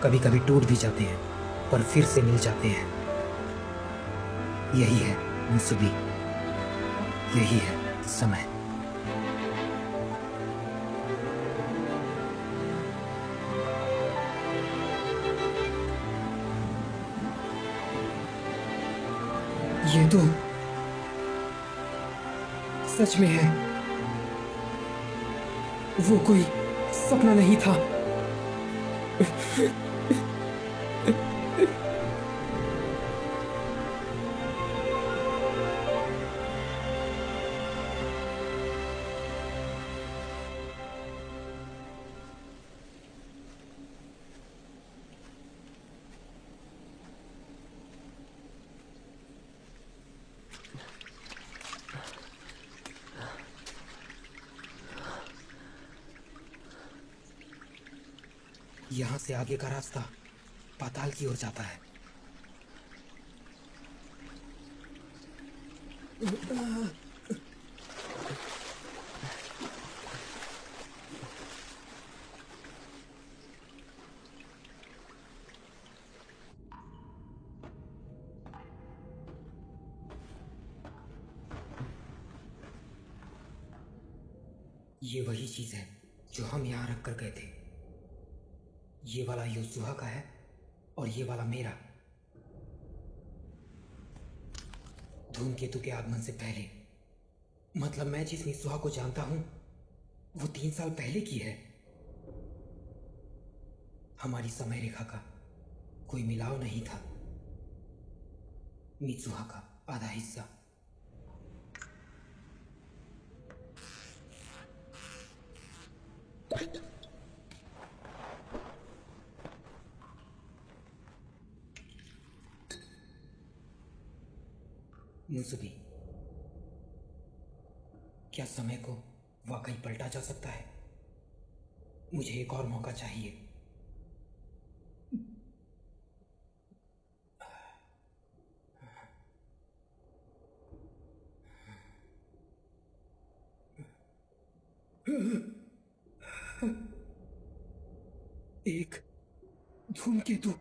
कभी कभी टूट भी जाते हैं, पर फिर से मिल जाते हैं। यही है मुसुबी, यही है समय। ये तो सच में है, वो कोई सपना नहीं था। यहाँ से आगे का रास्ता पाताल की ओर जाता है। ये वही चीज है जो हम यहाँ रख कर गए थे। ये वाला योसुहा का है और ये वाला मेरा। धूमकेतु के आगमन से पहले, मतलब मैं जिस निसुहा को जानता हूं वो 3 साल पहले की है। हमारी समय रेखा का कोई मिलाव नहीं था। मित्सुहा का आधा हिस्सा। मुसुबी, क्या समय को वाकई पलटा जा सकता है? मुझे एक और मौका चाहिए। एक धूमकेतु।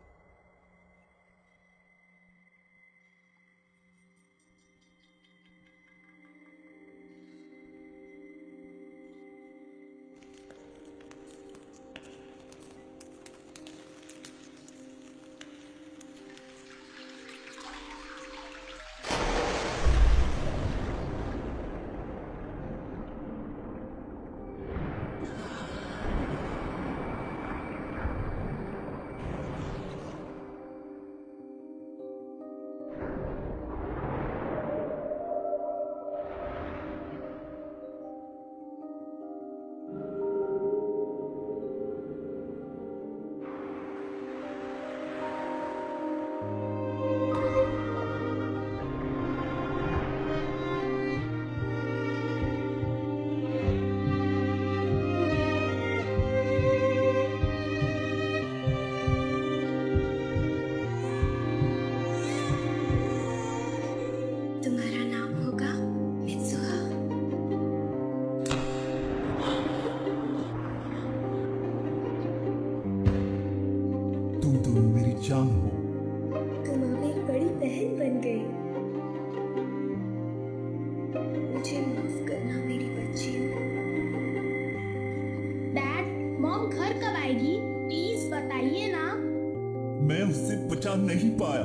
पहचान हो। तुम अब एक बड़ी बहन बन गई। मुझे माफ करना मेरी बच्ची। डैड, मॉम घर कब आएगी? प्लीज बताइए ना। मैं उससे बचा नहीं पाया।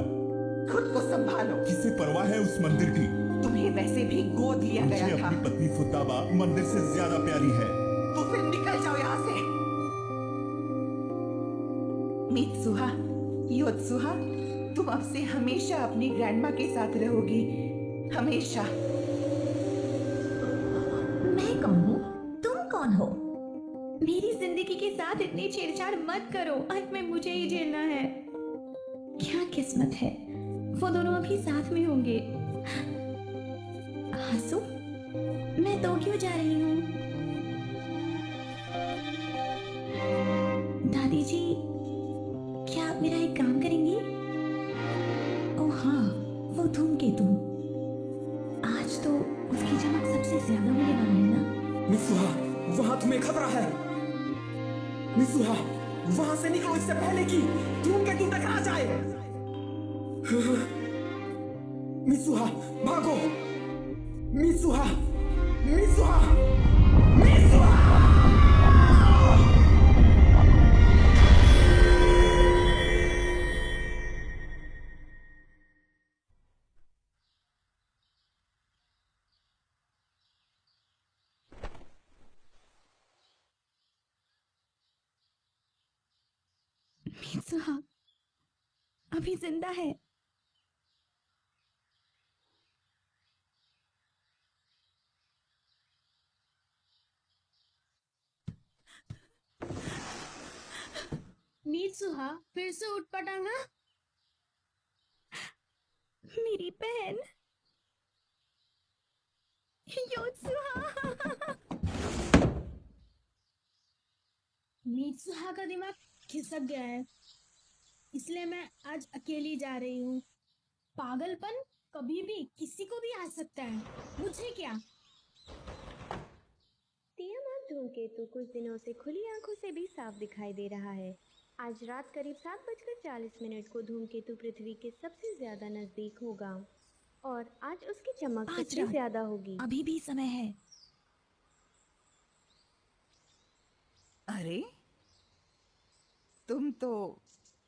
खुद को संभालो। किसे परवाह है उस मंदिर की? तुम्हें वैसे भी गोद लिया गया मुझे था। अपनी पत्नी फुताबा मंदिर से ज्यादा प्यारी है। तो फिर निकल जाओ यहाँ से। मित्सुहा, योत्सुहा, तुम अब से हमेशा अपनी ग्रैंडमा के साथ रहोगी, हमेशा। मैं कौन हूँ? तुम कौन हो? मेरी जिंदगी के साथ इतनी छेड़छाड़ मत करो। अंत में मुझे ही झेलना है। क्या किस्मत है, वो दोनों अभी साथ में होंगे। हंसू, मैं तो क्यों जा रही हूँ? दादी जी, क्या आप मेरा एक काम करेंगी? ओह हाँ, वो धूमकेतु। आज तो उसकी चमक सबसे ज्यादा होने वाली है ना? मित्सुहा, वहां तुम्हें खतरा है। मित्सुहा, वहां से निकलो इससे पहले कि धूमकेतु टकरा जाए। मित्सुहा, भागो। Mitsuha, Mitsuha, Mitsuha! मित्सुहा अभी जिंदा है। मित्सुहा फिर से उठ पटांगा। मेरी बहन योत्सुहा। मित्सुहा का दिमाग खिसक गया है, इसलिए मैं आज अकेली जा रही हूँ। पागलपन कभी भी किसी को भी आ सकता है, मुझे क्या। तियामात धूमकेतु कुछ दिनों से खुली आंखों से भी साफ दिखाई दे रहा है। आज रात करीब 7:40 को धूमकेतु पृथ्वी के सबसे ज्यादा नजदीक होगा और आज उसकी चमक सबसे ज्यादा होगी। अभी भी समय है। अरे, तुम तो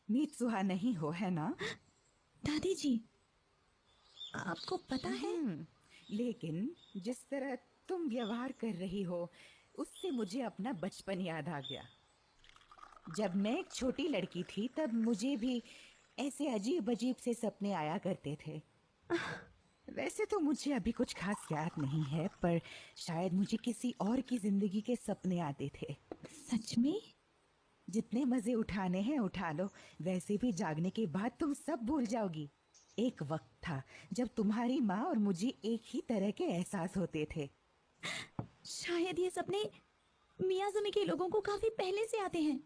मित्सुहा नहीं हो, है ना? दादी जी, आपको पता है? लेकिन जिस तरह तुम व्यवहार कर रही हो, उससे मुझे अपना बचपन याद आ गया। जब मैं एक छोटी लड़की थी, तब मुझे भी ऐसे अजीब अजीब से सपने आया करते थे। वैसे तो मुझे अभी कुछ खास याद नहीं है, पर शायद मुझे किसी और की जिंदगी के सपने आते थे। सच में? जितने मजे उठाने हैं उठा लो, वैसे भी जागने के बाद तुम सब भूल जाओगी। एक वक्त था जब तुम्हारी माँ और मुझे एक ही तरह के एहसास होते थे। शायद ये सपने मियाज़ुमी के लोगों को काफी पहले से आते हैं।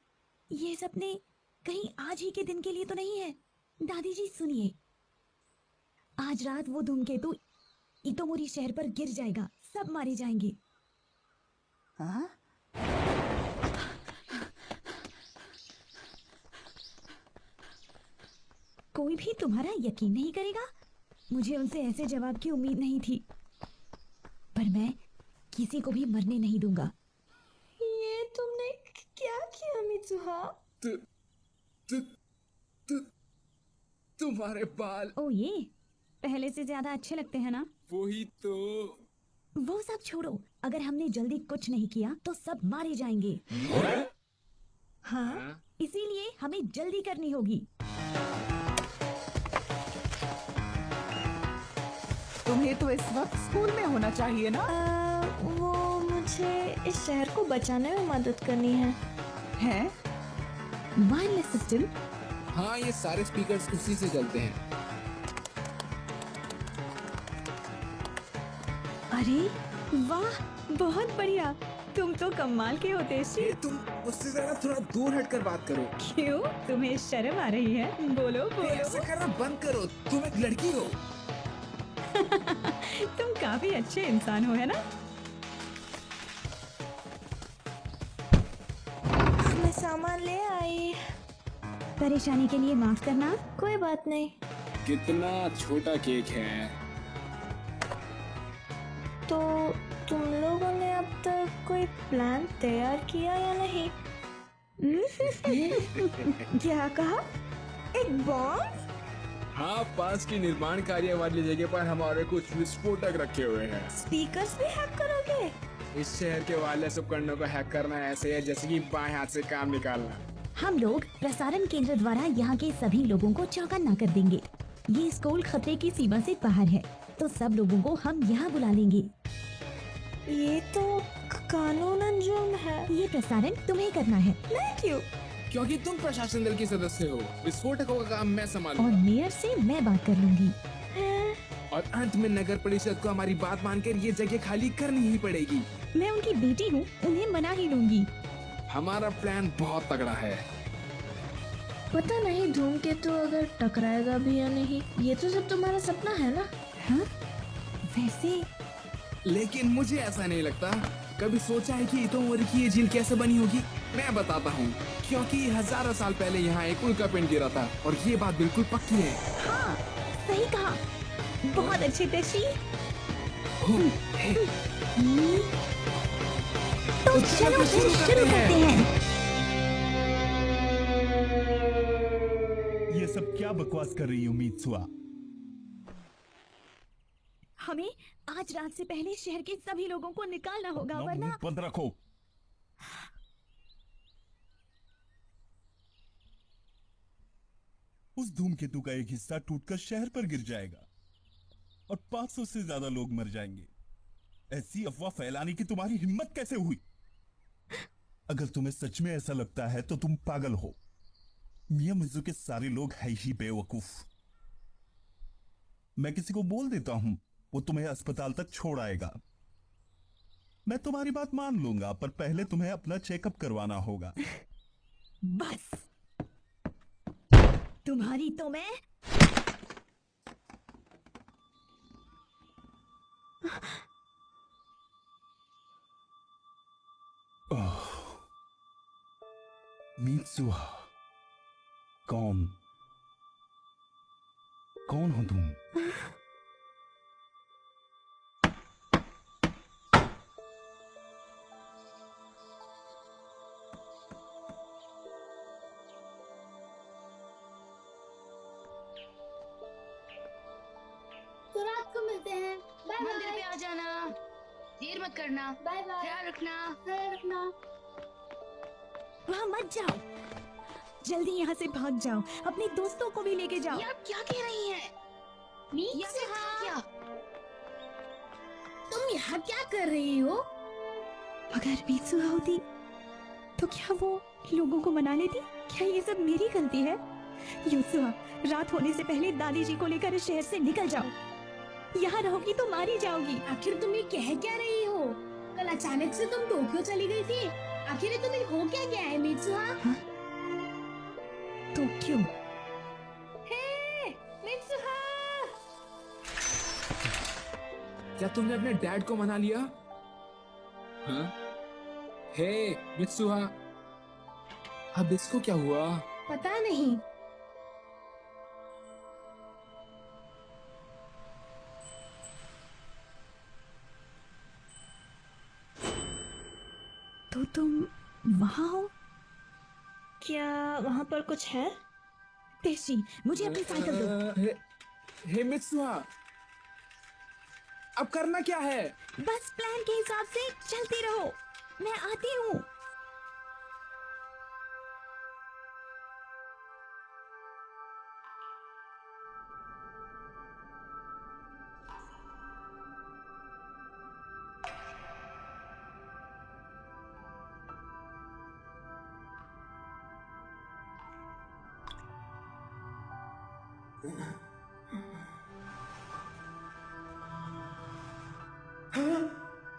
ये सपने कहीं आज ही के दिन के लिए तो नहीं है। दादी जी सुनिए, आज रात वो धूमकेतु इतोमोरी शहर पर गिर जाएगा, सब मारे जाएंगे। हाँ? कोई भी तुम्हारा यकीन नहीं करेगा। मुझे उनसे ऐसे जवाब की उम्मीद नहीं थी, पर मैं किसी को भी मरने नहीं दूंगा। ये तुमने क्या किया मित्सुहा? तुम्हारे बाल। ओ ये पहले से ज्यादा अच्छे लगते हैं ना? वही तो। वो सब छोड़ो, अगर हमने जल्दी कुछ नहीं किया तो सब मारे जाएंगे। हाँ, इसीलिए हमें जल्दी करनी होगी। तुम्हें तो इस वक्त स्कूल में होना चाहिए ना? वो मुझे इस शहर को बचाने में मदद करनी है। हैं? Wireless system? हाँ, ये सारे स्पीकर्स उसी से चलते हैं। अरे वाह, बहुत बढ़िया। तुम तो कमाल के होते श्री। तुम उससे जरा थोड़ा दूर हटकर बात करो। क्यों, तुम्हें शर्म आ रही है? बोलो बोलो। ऐसा करना बंद करो, तुम एक लड़की हो। तुम काफी अच्छे इंसान हो, है ना? मैं सामान ले आई। परेशानी के लिए माफ करना। कोई बात नहीं। कितना छोटा केक है। तो तुम लोगों ने अब तक कोई प्लान तैयार किया या नहीं? क्या कहा? एक बॉम्ब? हाँ, पास की निर्माण कार्य वाली जगह पर हमारे कुछ विस्फोटक रखे हुए हैं। स्पीकर्स भी हैक करोगे? इस शहर के वायरलेस उपकरणों को हैक करना ऐसे है जैसे कि बाएं हाथ से काम निकालना। हम लोग प्रसारण केंद्र द्वारा यहाँ के सभी लोगों को चौकन्ना कर देंगे। ये स्कूल खतरे की सीमा से बाहर है, तो सब लोगों को हम यहाँ बुला लेंगे। ये तो कानूनन जुर्म है। ये प्रसारण तुम्हें करना है। मैं क्यों? क्योंकि तुम प्रशासन दल के सदस्य हो। विस्फोटकों का काम मैं संभालूंगा। और मेयर से मैं बात कर लूंगी। और अंत में नगर परिषद को हमारी बात मानकर ये जगह खाली करनी ही पड़ेगी। मैं उनकी बेटी हूँ, उन्हें मना ही लूंगी। हमारा प्लान बहुत तगड़ा है। पता नहीं धूमकेतु अगर टकराएगा भी या नहीं। ये तो सब तुम्हारा सपना है ना? हाँ? वैसे लेकिन मुझे ऐसा नहीं लगता। कभी सोचा है कि इतोमोरी की ये झील कैसे बनी होगी? मैं बताता हूँ। क्योंकि हजारों साल पहले यहाँ एक उल्कापिंड गिरा था और ये बात बिल्कुल पक्की है। हाँ, सही कहा। बहुत अच्छे टेशी। तो चलो फिर शुरू करते हैं। ये सब क्या बकवास कर रही हो मीत्सुआ? हमें आज रात से पहले शहर के सभी लोगों को निकालना होगा, वरना बंद रखो। उस धूमकेतु का एक हिस्सा टूटकर शहर पर गिर जाएगा और 500 से ज्यादा लोग मर जाएंगे। ऐसी अफवाह फैलाने की तुम्हारी हिम्मत कैसे हुई? अगर तुम्हें सच में ऐसा लगता है तो तुम पागल हो। मियामिज़ु के सारे लोग है ही बेवकूफ। मैं किसी को बोल देता हूं, वो तुम्हें अस्पताल तक छोड़ आएगा। मैं तुम्हारी बात मान लूंगा, पर पहले तुम्हें अपना चेकअप करवाना होगा। बस तुम्हारी तो मैं मीत्सुआ, कौन हो तुम? तो रात को मिलते हैं। Bye bye. मंदिर पे आ जाना, देर मत करना। Bye bye. ख्याल रखना। ख्याल रखना। वहाँ मत जाओ, जल्दी यहाँ से भाग जाओ। अपने दोस्तों को भी लेके जाओ। ये आप क्या कह रही हैं? क्या? तुम यहाँ क्या कर रही हो? अगर मीत्सुआ होती तो क्या वो लोगों को मना लेती? क्या ये सब मेरी गलती है? यूत्सुआ, रात होने से पहले दादी जी को लेकर इस शहर से निकल जाओ। यहाँ रहोगी तो मारी जाओगी। आखिर तुम ये कह क्या रही हो? कल अचानक से तुम टोक्यो चली गई थी। आखिर तुम्हें हो क्या गया है मीत्सुआ? टोक्यो? हे मीत्सुआ! क्या तुमने अपने डैड को मना लिया? हाँ? हे मित्सुहा, अब इसको क्या हुआ? पता नहीं। तो तुम वहाँ हो? क्या वहाँ पर कुछ है? टेशी, मुझे अपनी साइकिल दो। हे मित्सुहा, अब करना क्या है? बस प्लान के हिसाब से चलते रहो, मैं आती हूँ। हाँ,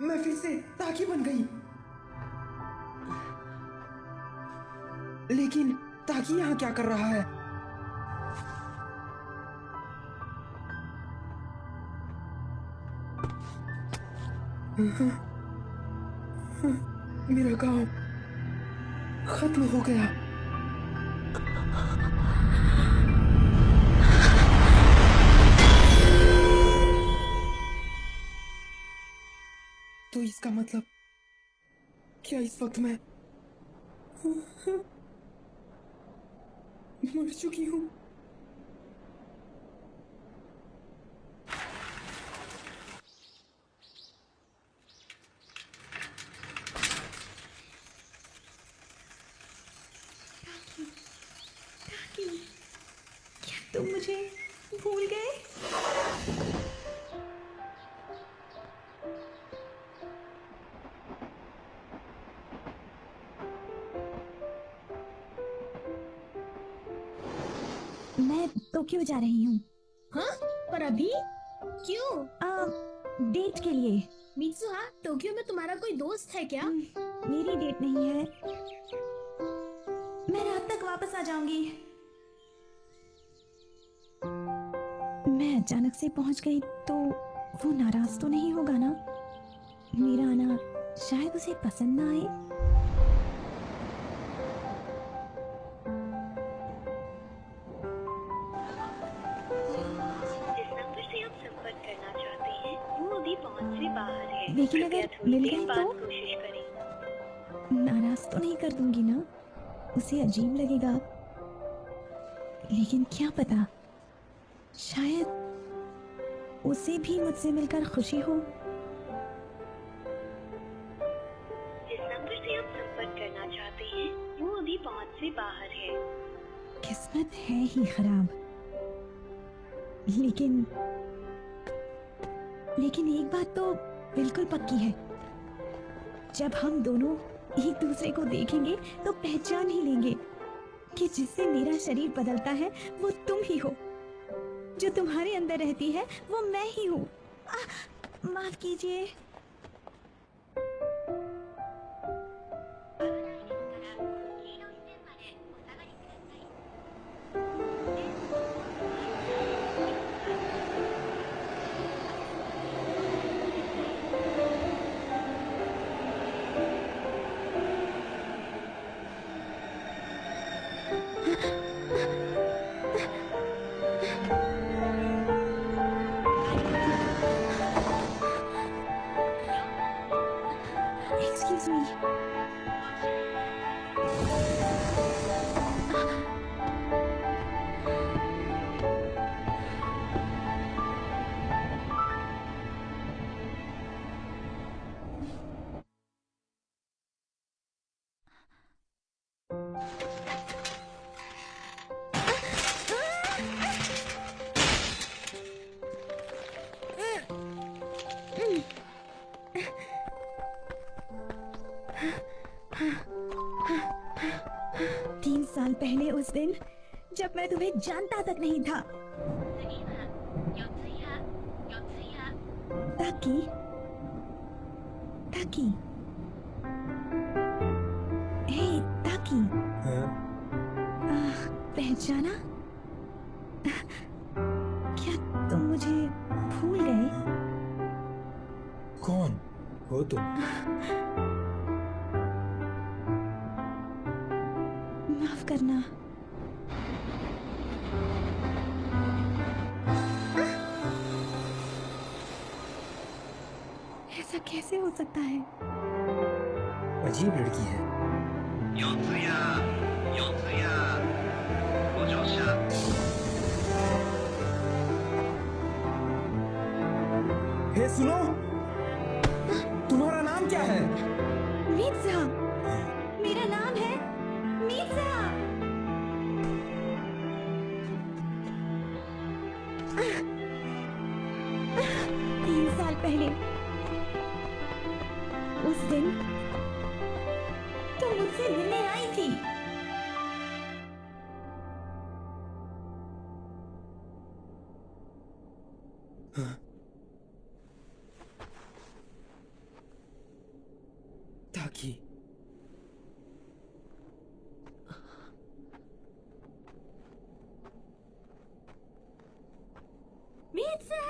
मैं फिर से ताकि बन गई। लेकिन ताकि यहाँ क्या कर रहा है? मेरा गांव खत्म हो गया। इसका मतलब क्या इस वक्त मैं मर चुकी हूँ? क्या तुम मुझे भूल गए? मैं टोक्यो जा रही हूँ। हाँ? पर अभी क्यों? डेट के लिए। मित्सुहा, टोक्यो में तुम्हारा कोई दोस्त है क्या? मेरी डेट नहीं है। मैं रात तक वापस आ जाऊंगी। मैं अचानक से पहुंच गई तो वो नाराज तो नहीं होगा ना? मेरा आना शायद उसे पसंद ना आए। लेकिन अगर मिल गई तो नाराज तो नहीं कर दूंगी ना? उसे अजीब लगेगा। लेकिन क्या पता, शायद उसे भी मुझसे मिलकर खुशी हो। जिस नंबर से आप संपर्क करना चाहते हैं वो अभी पहुंच से बाहर है। किस्मत है ही खराब। लेकिन एक बात तो बिल्कुल पक्की है, जब हम दोनों एक दूसरे को देखेंगे तो पहचान ही लेंगे कि जिससे मेरा शरीर बदलता है वो तुम ही हो, जो तुम्हारे अंदर रहती है वो मैं ही हूँ। माफ कीजिए। Excuse me. तीन साल पहले उस दिन जब मैं तुम्हें जानता तक नहीं था। ताकि ताकि हे ताकि पहचाना? क्या तुम मुझे भूल गए? कौन हो तुम? माफ करना। ऐसा कैसे हो सकता है? अजीब लड़की है। हे सुनो, तुम्हारा नाम क्या है? मीत्सा। मेरा नाम है मीत्सा। 3 साल पहले उस दिन तुम मुझसे मिलने आई थी। ताकि मीत्सा।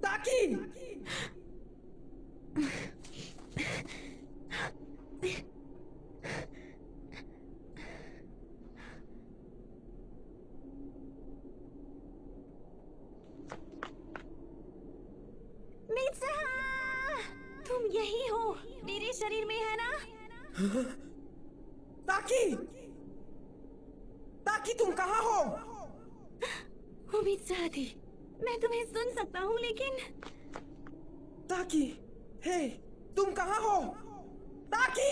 ताकि मीत्सा। मेरे शरीर में है ना? ताकि ताकि तुम कहाँ हो? उम्मीद से थी मैं तुम्हें सुन सकता हूँ, लेकिन ताकि, हे, तुम कहाँ हो? ताकि!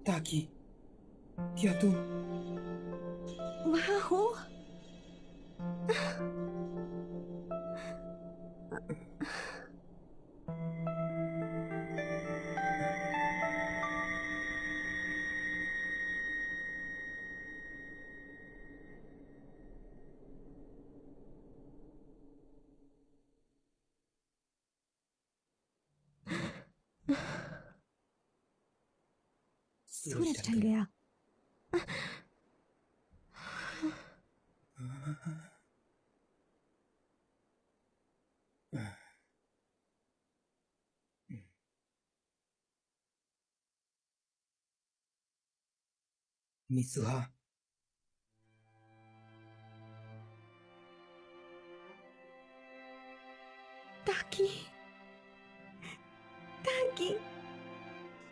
ताकि, क्या तुम वहाँ हो? सूरज ढल गया। मिसुहा, ताकि ताकि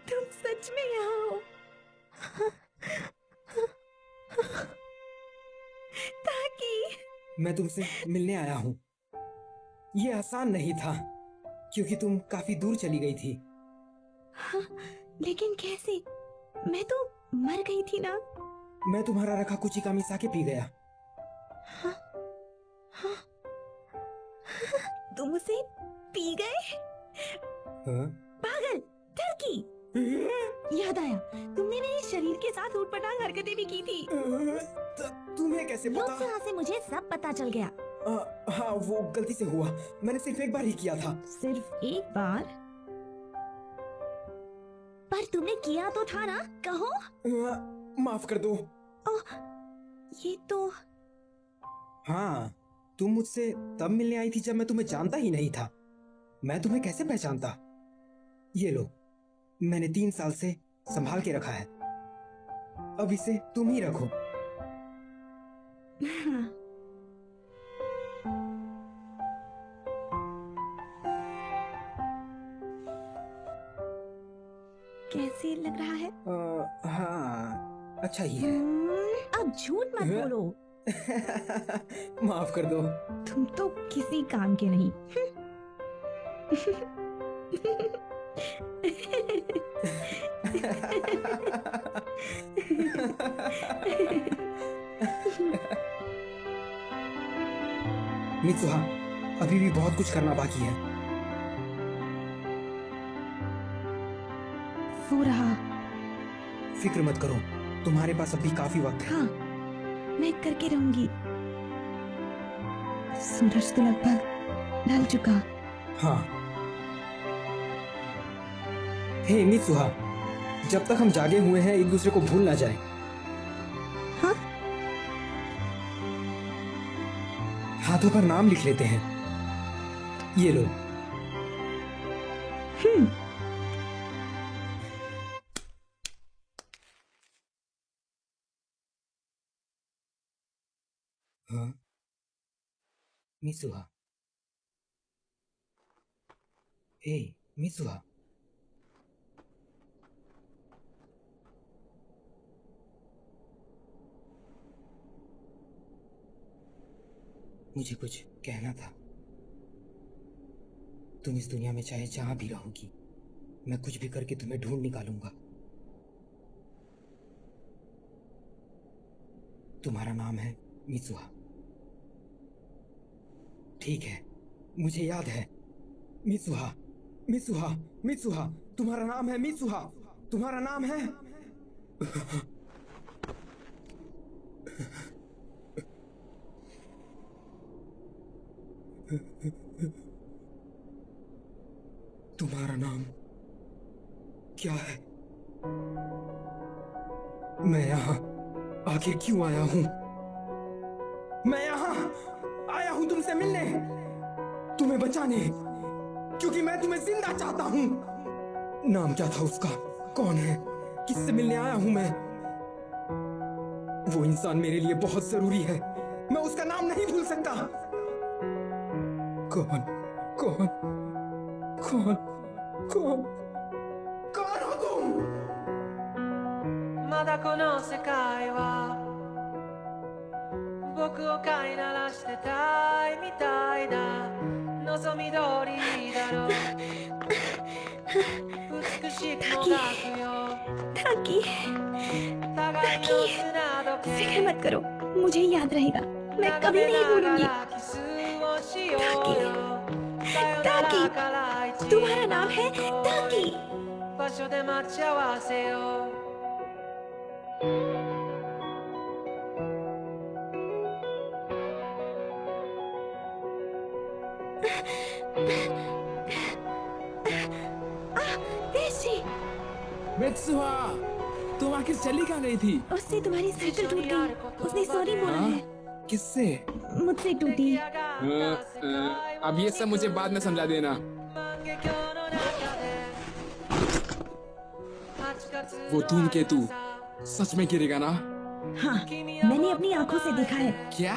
तुम सच में यहाँ हो? ताकि मैं तुमसे मिलने आया हूँ। ये आसान नहीं था क्योंकि तुम काफी दूर चली गई थी। हाँ, लेकिन कैसे? मैं तो मर गई थी ना। मैं तुम्हारा रखा कुचिका मिसा के पी गया। हाँ, हाँ, तुम उसे पी गए? हाँ? पागल, टर्की! याद आया, तुमने मेरे शरीर के साथ ऊटपटांग हरकतें भी की थी। तुम्हें कैसे पता? लोकसभा से मुझे सब पता चल गया। हाँ, वो गलती से हुआ। मैंने सिर्फ एक बार ही किया था। सिर्फ एक बार? पर तुमने किया तो था ना, कहो? माफ कर दो। ये तो... हाँ, तुम मुझसे तब मिलने आई थी जब मैं तुम्हें जानता ही नहीं था। मैं तुम्हें कैसे पहचानता? ये लो, मैंने 3 साल से संभाल के रखा है। अब इसे तुम ही रखो। कैसे लग रहा है? हाँ, अच्छा ही है। अब झूठ मत बोलो। माफ कर दो। तुम तो किसी काम के नहीं। मित्सुहा, अभी भी बहुत कुछ करना बाकी है। सो रहा। फिक्र मत करो, तुम्हारे पास अभी काफी वक्त है। हाँ, मैं करके रहूंगी। सूरज तो लगभग ढल चुका। हाँ। हे मित्सुहा, जब तक हम जागे हुए हैं एक दूसरे को भूल ना जाए। हाँ? हाथों पर नाम लिख लेते हैं। ये लो। हाँ? मित्सुहा। हे मित्सुहा। मुझे कुछ कहना था। तुम इस दुनिया में चाहे जहां भी रहोगी, मैं कुछ भी करके तुम्हें ढूंढ निकालूंगा। तुम्हारा नाम है मित्सुहा। ठीक है, मुझे याद है। मित्सुहा, मित्सुहा, मित्सुहा, तुम्हारा नाम है मित्सुहा। तुम्हारा नाम है। तुम्हारा नाम क्या है? मैं यहाँ आखिर क्यों आया हूँ? मैं यहाँ आया हूँ तुमसे मिलने, तुम्हें बचाने, क्योंकि मैं तुम्हें जिंदा चाहता हूँ। नाम क्या था उसका? कौन है? किससे मिलने आया हूं मैं? वो इंसान मेरे लिए बहुत जरूरी है। मैं उसका नाम नहीं भूल सकता। कौन कौन कौन कौन कौन हो तुम? まだこの世界は僕を飼いならしてたいみたいだ。望み通りだろう。美しくもがくよ。ताकि फिक्र मत करो, मुझे याद रहेगा, मैं कभी नहीं भूलूंगी। ताकि ताकि तुम्हारा नाम है ताकि। 場所で待ち合わせよう。मित्सुहा, तुम आखिर चली कहाँ गई थी? उससे तुम्हारी साइकिल टूट गई। उसने सॉरी बोला है। किससे? मुझसे टूटी। अब ये सब मुझे बाद में समझा देना। वो धूमकेतु सच में गिरेगा ना? हाँ, मैंने अपनी आंखों से देखा है। क्या?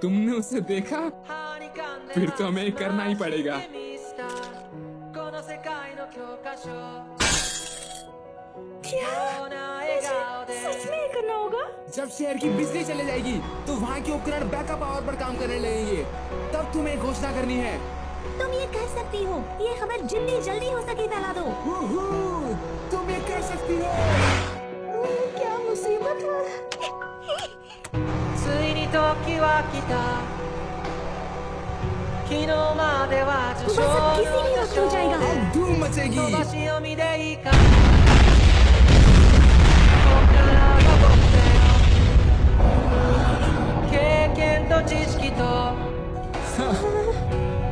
तुमने उसे देखा? फिर तो हमें करना ही पड़ेगा। सच में करना होगा? जब शहर की बिजली चले जाएगी तो वहाँ के उपकरण बैकअप पावर पर काम करने लगेंगे। तब तुम्हें घोषणा करनी है। तुम ये कर सकती हो। ये खबर जितनी जल्दी हो सके फैला दो। तुम ये कर सकती हो। क्या मुसीबत है। ついに時は来た。昨日までは受賞の賞で飛ばし読みでいいか。経験と知識と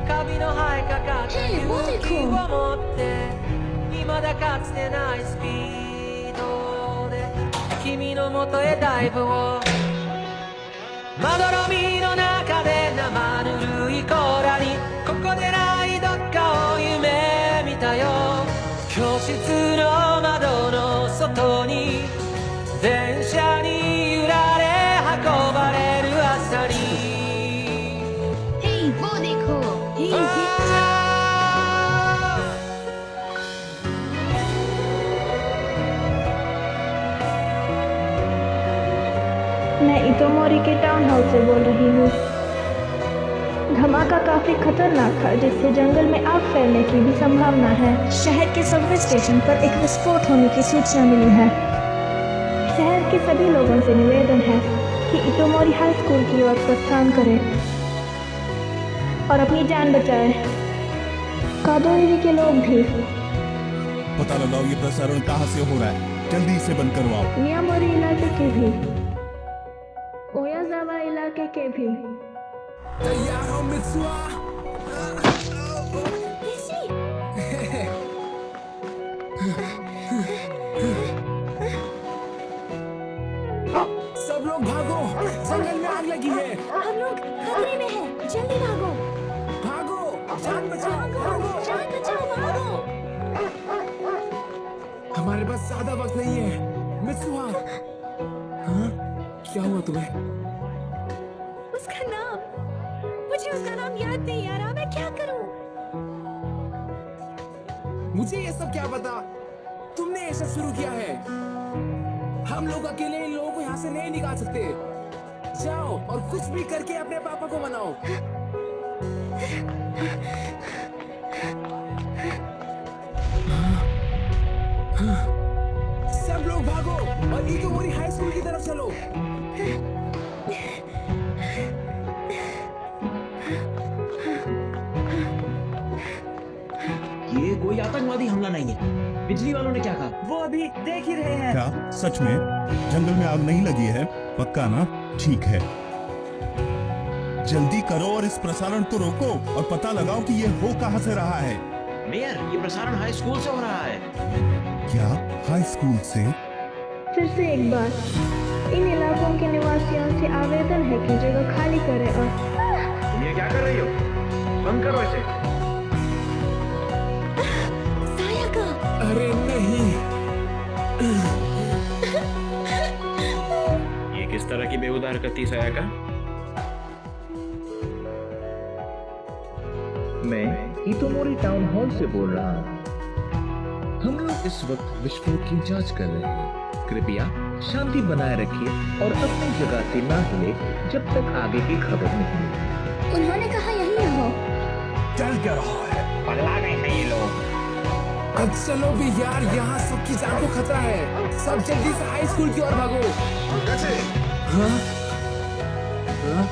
カビの生えかかった勇気を持って未だかつてないスピードで君のもとへダイブをまどろみの中で生ぬるい甲羅にここでないどっかを夢見たよ。教室の窓の外に電車に揺られ運ばれる朝に Hey, वो देखो। मैं इतोमोरी के टाउन हाउस से बोल रही हूँ। धमाका काफी खतरनाक था, जिससे जंगल में आग फैलने की भी संभावना है। शहर के सबवे स्टेशन पर एक विस्फोट होने की सूचना मिली है। शहर के सभी लोगों से निवेदन है कि इतोमोरी हाई स्कूल की ओर प्रस्थान करें और अपनी जान बचाएं। कादोरी के लोग भी। पता लगाओ ये प्रसारण कहाँ से हो रहा है। जल्दी से बंद करवाओ। मियामोरी इलाके के भी, ओयाजावा इलाके के भी। तैयार हो मित्सुहा? सब लोग भागो, जंगल में आग लगी है। हम लोग खतरे में हैं। जल्दी भागो। भागो, जान बचाओ, भागो। जान बचाओ, भागो। हमारे पास ज्यादा वक्त नहीं है। मित्सुहा, हाँ? क्या हुआ तुम्हें? उसका नाम, मुझे उसका नाम याद नहीं आ रहा। मैं क्या करूं? मुझे ये सब क्या पता? तुमने ये सब शुरू किया है। हम लोग अकेले इन लोगों को यहाँ से नहीं निकाल सकते। जाओ और कुछ भी करके अपने पापा को मनाओ। सब लोग भागो और इतोमोरी हाई स्कूल की तरफ चलो। ये कोई आतंकवादी हमला नहीं है। बिजली वालों ने क्या कहा? वो अभी देख ही रहे हैं। क्या सच में जंगल में आग नहीं लगी है? पक्का ना? ठीक है, जल्दी करो और इस प्रसारण को रोको और पता लगाओ कि ये हो कहां से रहा है। मेयर, ये प्रसारण हाई स्कूल से हो रहा है। क्या हाई स्कूल से? फिर से एक बार, इन इलाकों के निवासियों से आवेदन है कि जगह खाली करें और तुम ये क्या कर रही हो? बंद करो इसे। साया का। अरे नहीं, तरह की बेहुदा हरकत थी साया का? मैं इतोमोरी टाउन हॉल से बोल रहा हूँ। हम लोग इस वक्त विस्फोट की जांच कर रहे हैं। कृपया शांति बनाए रखिए और अपनी जगह से ना हिले जब तक आगे की खबर नहीं मिले। उन्होंने कहा यही रहो। चल क्या रहा है? पगला गए हैं ये लोग। अब चलो भी यार, यहाँ सबकी जान को खतरा है। सब जल्दी से हाई स्कूल की ओर भागो। कैसे? हाँ? हाँ?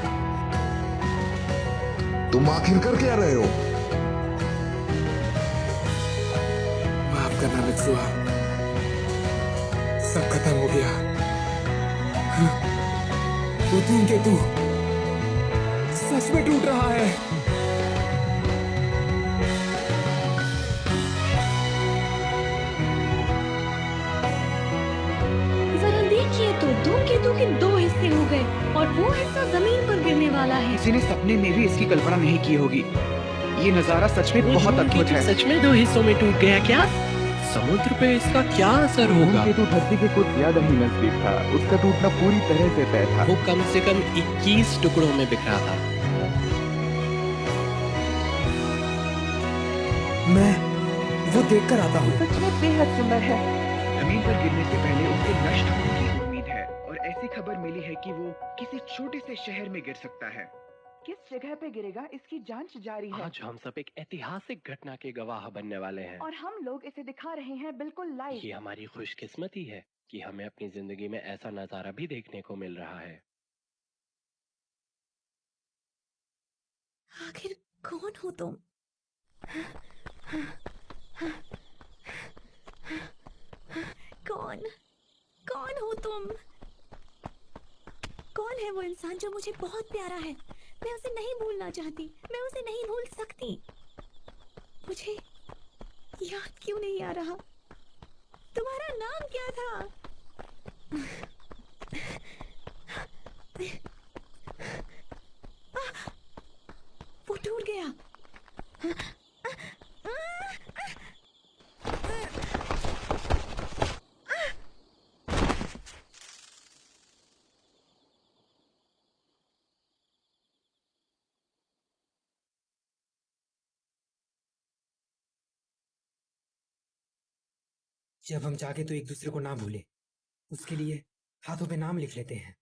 तुम आखिर कर क्या रहे हो? माफ करना मित्सुआ, सब खत्म हो गया। हाँ? वो धूमकेतु सच में टूट रहा है। जरा देखिए तो, धूमकेतु के 2 हिस्से हो गए और वो हिस्सा जमीन पर गिरने वाला है। किसी ने सपने में भी इसकी कल्पना नहीं की होगी। ये नजारा सच में बहुत अद्भुत है। सच में 2 हिस्सों में टूट गया क्या? समुद्र पे इसका क्या असर होगा? धूमकेतु धरती के कुछ ज्यादा ही नजदीक था। उसका टूटना पूरी तरह से तय था। वो कम से कम 21 टुकड़ों में बिखरा था। मैं वो देखकर आता हूँ। सच में बेहद सुंदर है। जमीन पर गिरने से पहले उसके नष्ट होने की उम्मीद है और ऐसी खबर मिली है कि वो किसी छोटे से शहर में गिर सकता है। किस जगह पे गिरेगा इसकी जांच जारी है। आज हम सब एक ऐतिहासिक घटना के गवाह बनने वाले हैं और हम लोग इसे दिखा रहे हैं बिल्कुल लाइव। ये हमारी खुशकिस्मती है कि हमें अपनी जिंदगी में ऐसा नजारा भी देखने को मिल रहा है। आखिर कौन हो तुम? कौन हो तुम? कौन है वो इंसान जो मुझे बहुत प्यारा है? मैं उसे नहीं भूलना चाहती, मैं उसे नहीं भूल सकती। मुझे याद क्यों नहीं आ रहा? तुम्हारा नाम क्या था? वो टूट गया। जब हम जागे तो एक दूसरे को ना भूले, उसके लिए हाथों पे नाम लिख लेते हैं।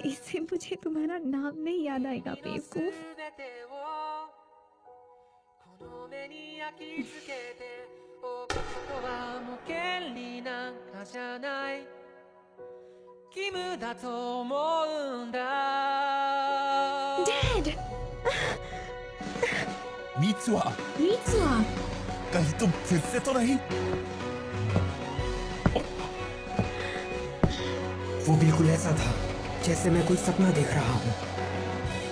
इससे मुझे तुम्हारा नाम नहीं याद आएगा बेवकूफ। डैड! Mitsuha, Mitsuha! कहीं तुम फिर से तो नहीं? वो बिल्कुल ऐसा था जैसे मैं कोई सपना देख रहा हूँ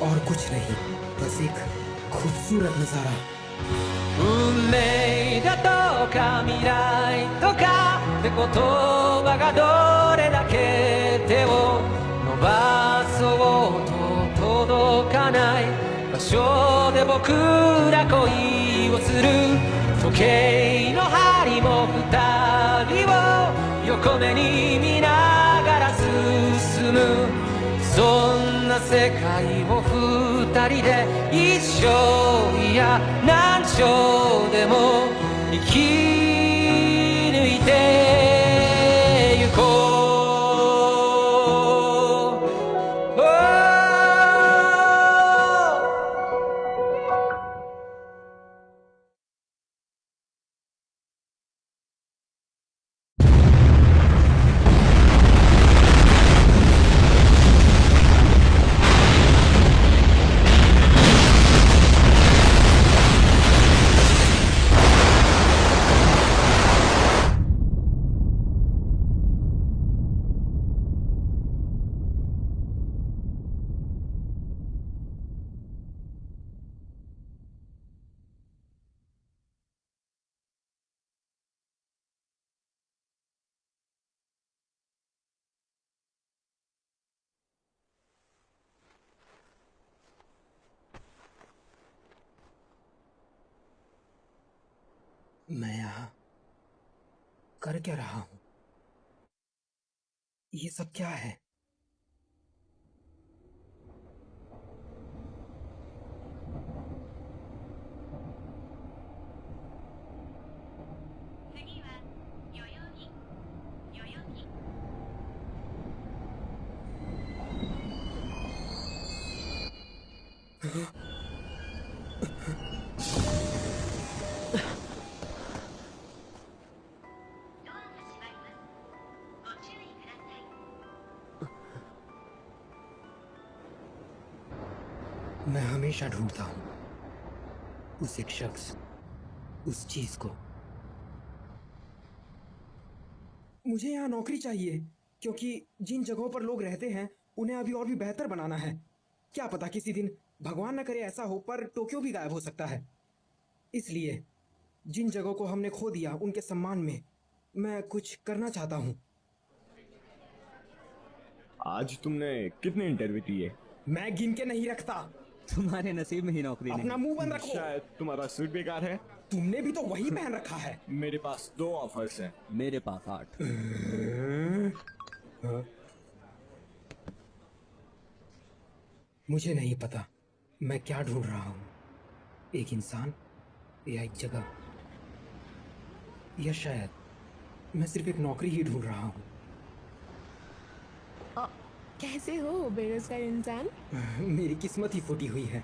और कुछ नहीं, बस एक खूबसूरत नजारा। 運命だとか未来とかって言葉がどれだけ手を伸ばそうと届かない場所で僕ら恋をする時計の針も二人を横目に見ながら進むそんな世界を二人で一生いや何生でも生き抜いてゆこう मैं यहाँ कर क्या रहा हूँ? ये सब क्या है? मैं हमेशा ढूंढता हूं उस एक शख्स, उस चीज को। मुझे यहाँ नौकरी चाहिए क्योंकि जिन जगहों पर लोग रहते हैं उन्हें अभी और भी बेहतर बनाना है। क्या पता किसी दिन, भगवान न करे ऐसा हो, पर टोक्यो भी गायब हो सकता है। इसलिए जिन जगहों को हमने खो दिया उनके सम्मान में मैं कुछ करना चाहता हूँ। आज तुमने कितने इंटरव्यू दिए? मैं गिन के नहीं रखता। तुम्हारे नसीब में ही नौकरी नहीं। अपना मुंह बंद रखो। शायद तुम्हारा सूट बेकार है। तुमने भी तो वही पहन रखा है। मेरे पास 2 ऑफर्स हैं। मेरे पास 8। मुझे नहीं पता मैं क्या ढूंढ रहा हूँ, एक इंसान या एक जगह, या शायद मैं सिर्फ एक नौकरी ही ढूंढ रहा हूँ। कैसे हो बेरोजगार इंसान? मेरी किस्मत ही फूटी हुई है।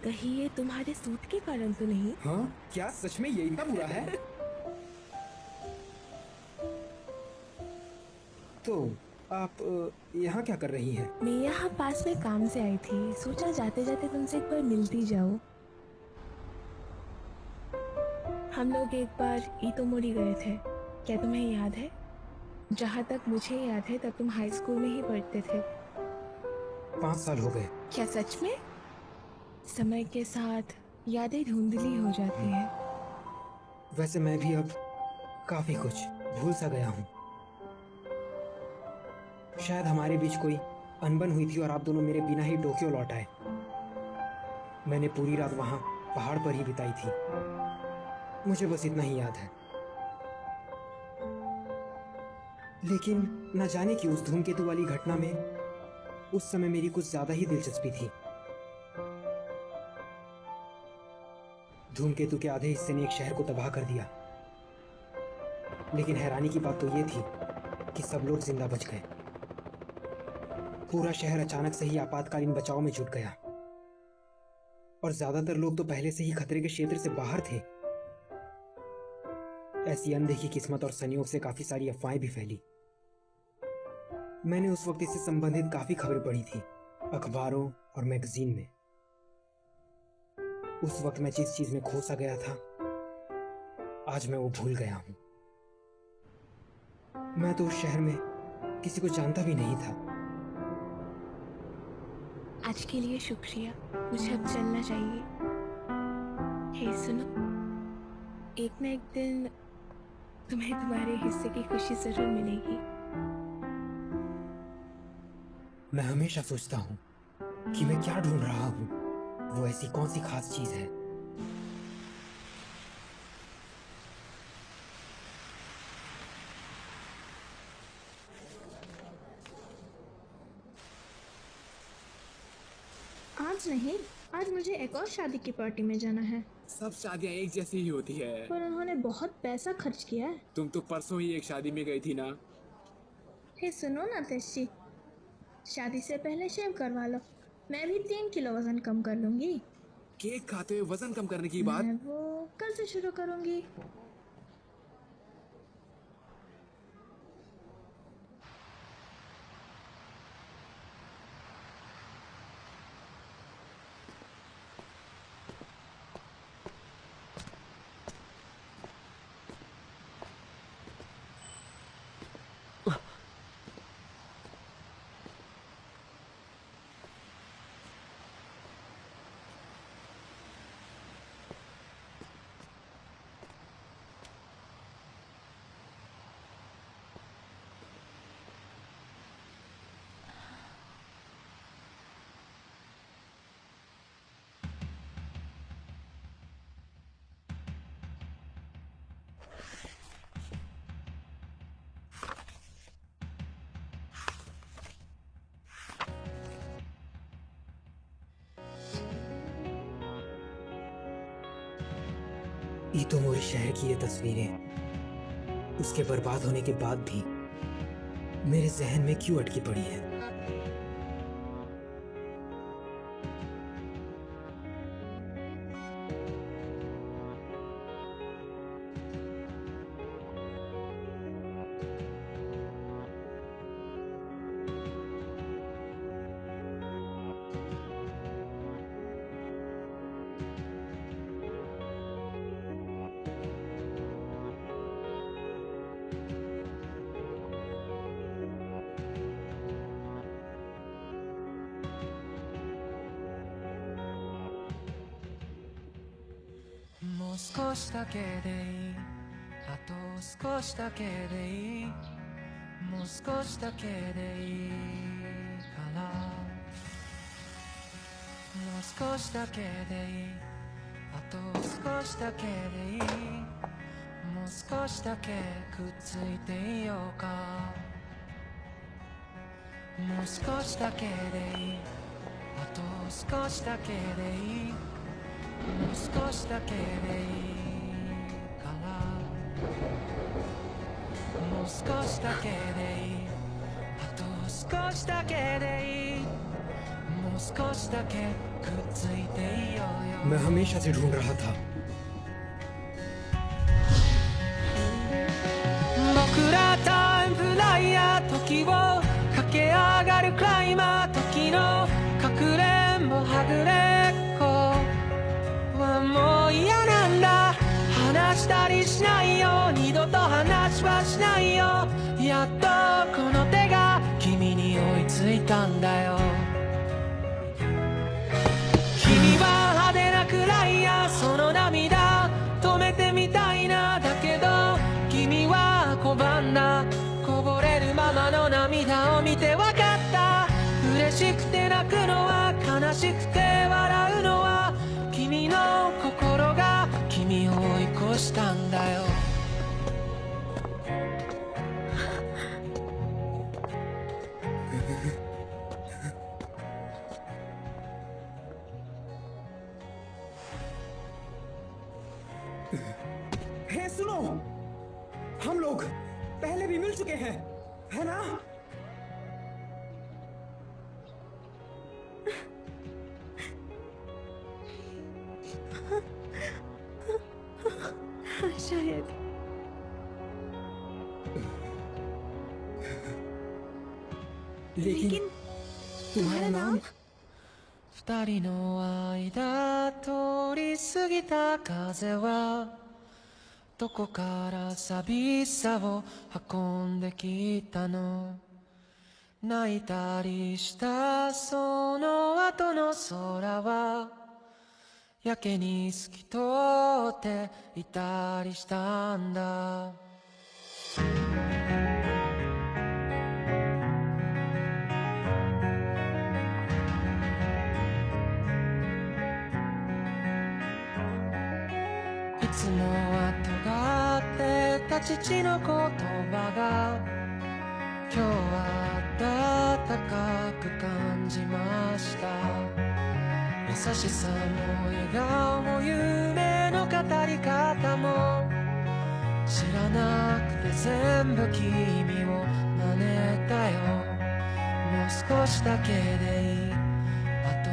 कहीं ये तुम्हारे सूट के कारण तो नहीं? हाँ, क्या सच में ये इतना बुरा है? तो आप यहाँ क्या कर रही हैं? मैं यहाँ पास में काम से आई थी, सोचा जाते जाते तुमसे एक बार मिलती जाऊँ। हम लोग एक बार ईटोमोरी गए थे, क्या तुम्हें याद है? जहाँ तक मुझे याद है तब तुम हाई स्कूल में ही पढ़ते थे। 5 साल हो गए। क्या सच में? समय के साथ यादें धुंधली हो जाती हैं। वैसे मैं भी अब काफी कुछ भूल सा गया हूँ। शायद हमारे बीच कोई अनबन हुई थी और आप दोनों मेरे बिना ही टोक्यो लौट आए। मैंने पूरी रात वहां पहाड़ पर ही बिताई थी। मुझे बस इतना ही याद है। लेकिन न जाने कि उस धूमकेतु वाली घटना में उस समय मेरी कुछ ज्यादा ही दिलचस्पी थी। धूमकेतु के आधे हिस्से ने एक शहर को तबाह कर दिया, लेकिन हैरानी की बात तो ये थी कि सब लोग जिंदा बच गए। पूरा शहर अचानक से ही आपातकालीन बचाव में जुट गया और ज्यादातर लोग तो पहले से ही खतरे के क्षेत्र से बाहर थे। ऐसी अनदेखी किस्मत और संयोग से काफी सारी अफवाहें भी फैली। मैंने उस वक्त इससे संबंधित काफी खबरें पढ़ी थी, अखबारों और मैगजीन में। उस वक्त मैं जिस चीज में खो सा गया था, आज मैं वो भूल गया हूं। मैं तो उस शहर में किसी को जानता भी नहीं था। आज के लिए शुक्रिया, मुझे अब चलना चाहिए। हे सुनो, एक ना एक दिन तुम्हें तुम्हारे हिस्से की खुशी जरूर मिलेगी। मैं हमेशा सोचता हूँ कि मैं क्या ढूंढ रहा हूँ, वो ऐसी कौन सी खास चीज है। आज नहीं, आज मुझे एक और शादी की पार्टी में जाना है। सब शादियाँ एक जैसी ही होती है। पर उन्होंने बहुत पैसा खर्च किया है। तुम तो परसों ही एक शादी में गई थी ना। हे सुनो ना तेशी, शादी से पहले शेव करवा लो। मैं भी 3 किलो वजन कम कर लूंगी। केक खाते हुए वजन कम करने की बात? मैं वो कल से शुरू करूंगी। इतोमोरी शहर की ये तस्वीरें उसके बर्बाद होने के बाद भी मेरे जहन में क्यों अटकी पड़ी हैं?もう少しだけでいい、あと少しだけでいい、もう少しだけでいいから、もう少しだけでいい、あと少しだけでいい、もう少しだけくっついていようか、もう少しだけでいい、あと少しだけでいい、もう少しだけでいいから、もう少しだけでいい、あと少しだけでいい、もう少しだけくっついていようよ。 मैं हमेशा से ढूंढ रहा था। 僕らタイムフライヤー、時を駆け上がるクライマー、時のかくれんぼはぐれっこはもう嫌なんだ。話したりしないよ、二度と話はしないよ。やっとこの手が君に追いついたんだよ。君は派手なくらいや、その涙止めてみたいな。だけど君は拒んだ。こぼれるままの涙を見てわかった。嬉しくて泣くのは、悲しくて笑うのは、君の心が君を追い越したんだよ。हे सुनो, हम लोग पहले भी मिल चुके हैं, है ना? शायद। लेकिन तुम्हारा नाम? 二人の間通り過ぎた風はどこから寂しさを運んできたの。泣いたりしたその後の空はやけに透き通っていたりしたんだ。いつもは尖ってた父の言葉が今日は温かく感じました。優しさも笑顔も夢の語り方も知らなくて全部君を真似たよ。もう少しだけでいい、あと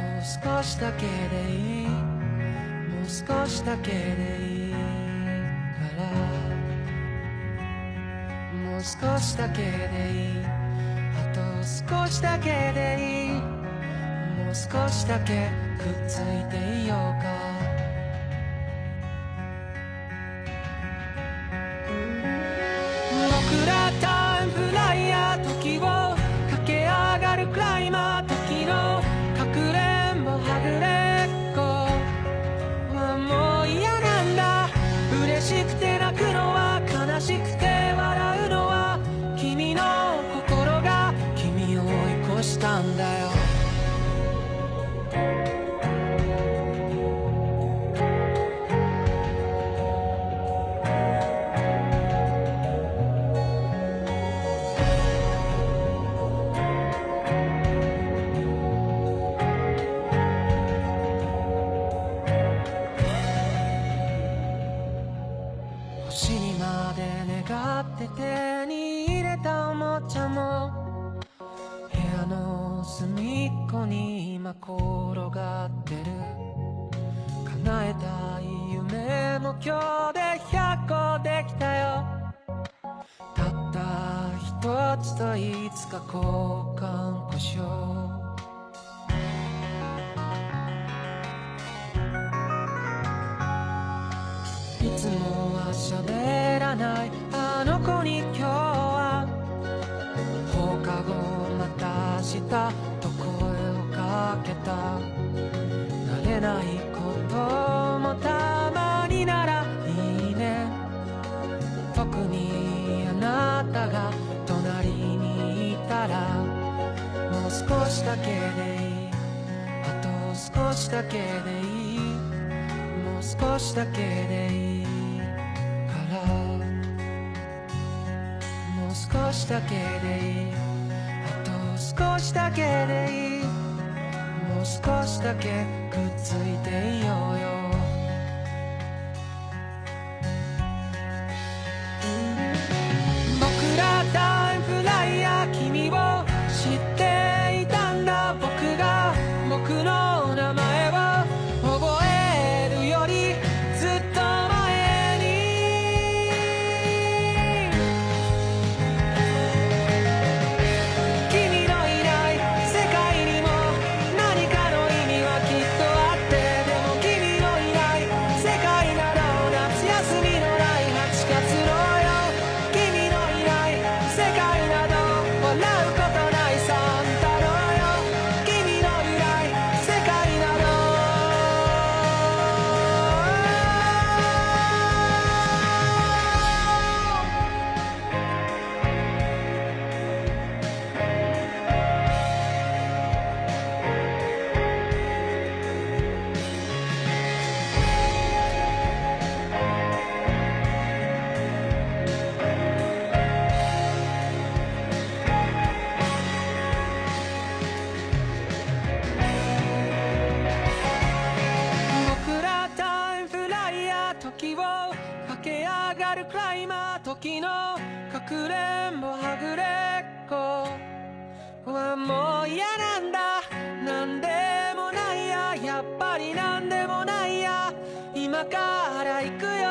少しだけでいい、もう少しだけでいいから、もう少しだけでいい、あと少しだけでいい、もう少しだけくっついていようか。僕らタイムフライヤー、時を駆け上がるクライマー、時のかくれんぼはぐれっこはもう嫌なんだ。嬉しくて泣くのは、悲しくて笑うのは、君の心が君を追い越したんだよ。がって手に入れたおもちゃも部屋の隅っこに今転がってる。叶えたい夢も今日で100個できたよ。たった一つといつか交換故障。いつもは喋らないあの子に今日は放課後また明日と声をかけた。慣れないこともたまにならいいね。特にあなたが隣にいたらもう少しだけでいい。あと少しだけでいい。もう少しだけでいいからもう少しだけでいい。あと少しだけでいい。もう少しだけくっついていようよ。僕らタイムフライヤー君を知っていたんだ。僕が僕の名前を覚えるよりずっと前に君のいない世界にも何かの意味はきっとあって、でも君のいない世界など夏休みのない8月のよ。君のいない世界など笑うことないサンタのよ。君のいない世界など僕らタイムフライヤー時を駆け上がるクライマー時のかくれんぼはぐれっこはもう嫌なんだ。なんでもないややっぱりなんでもないや。今から行くよ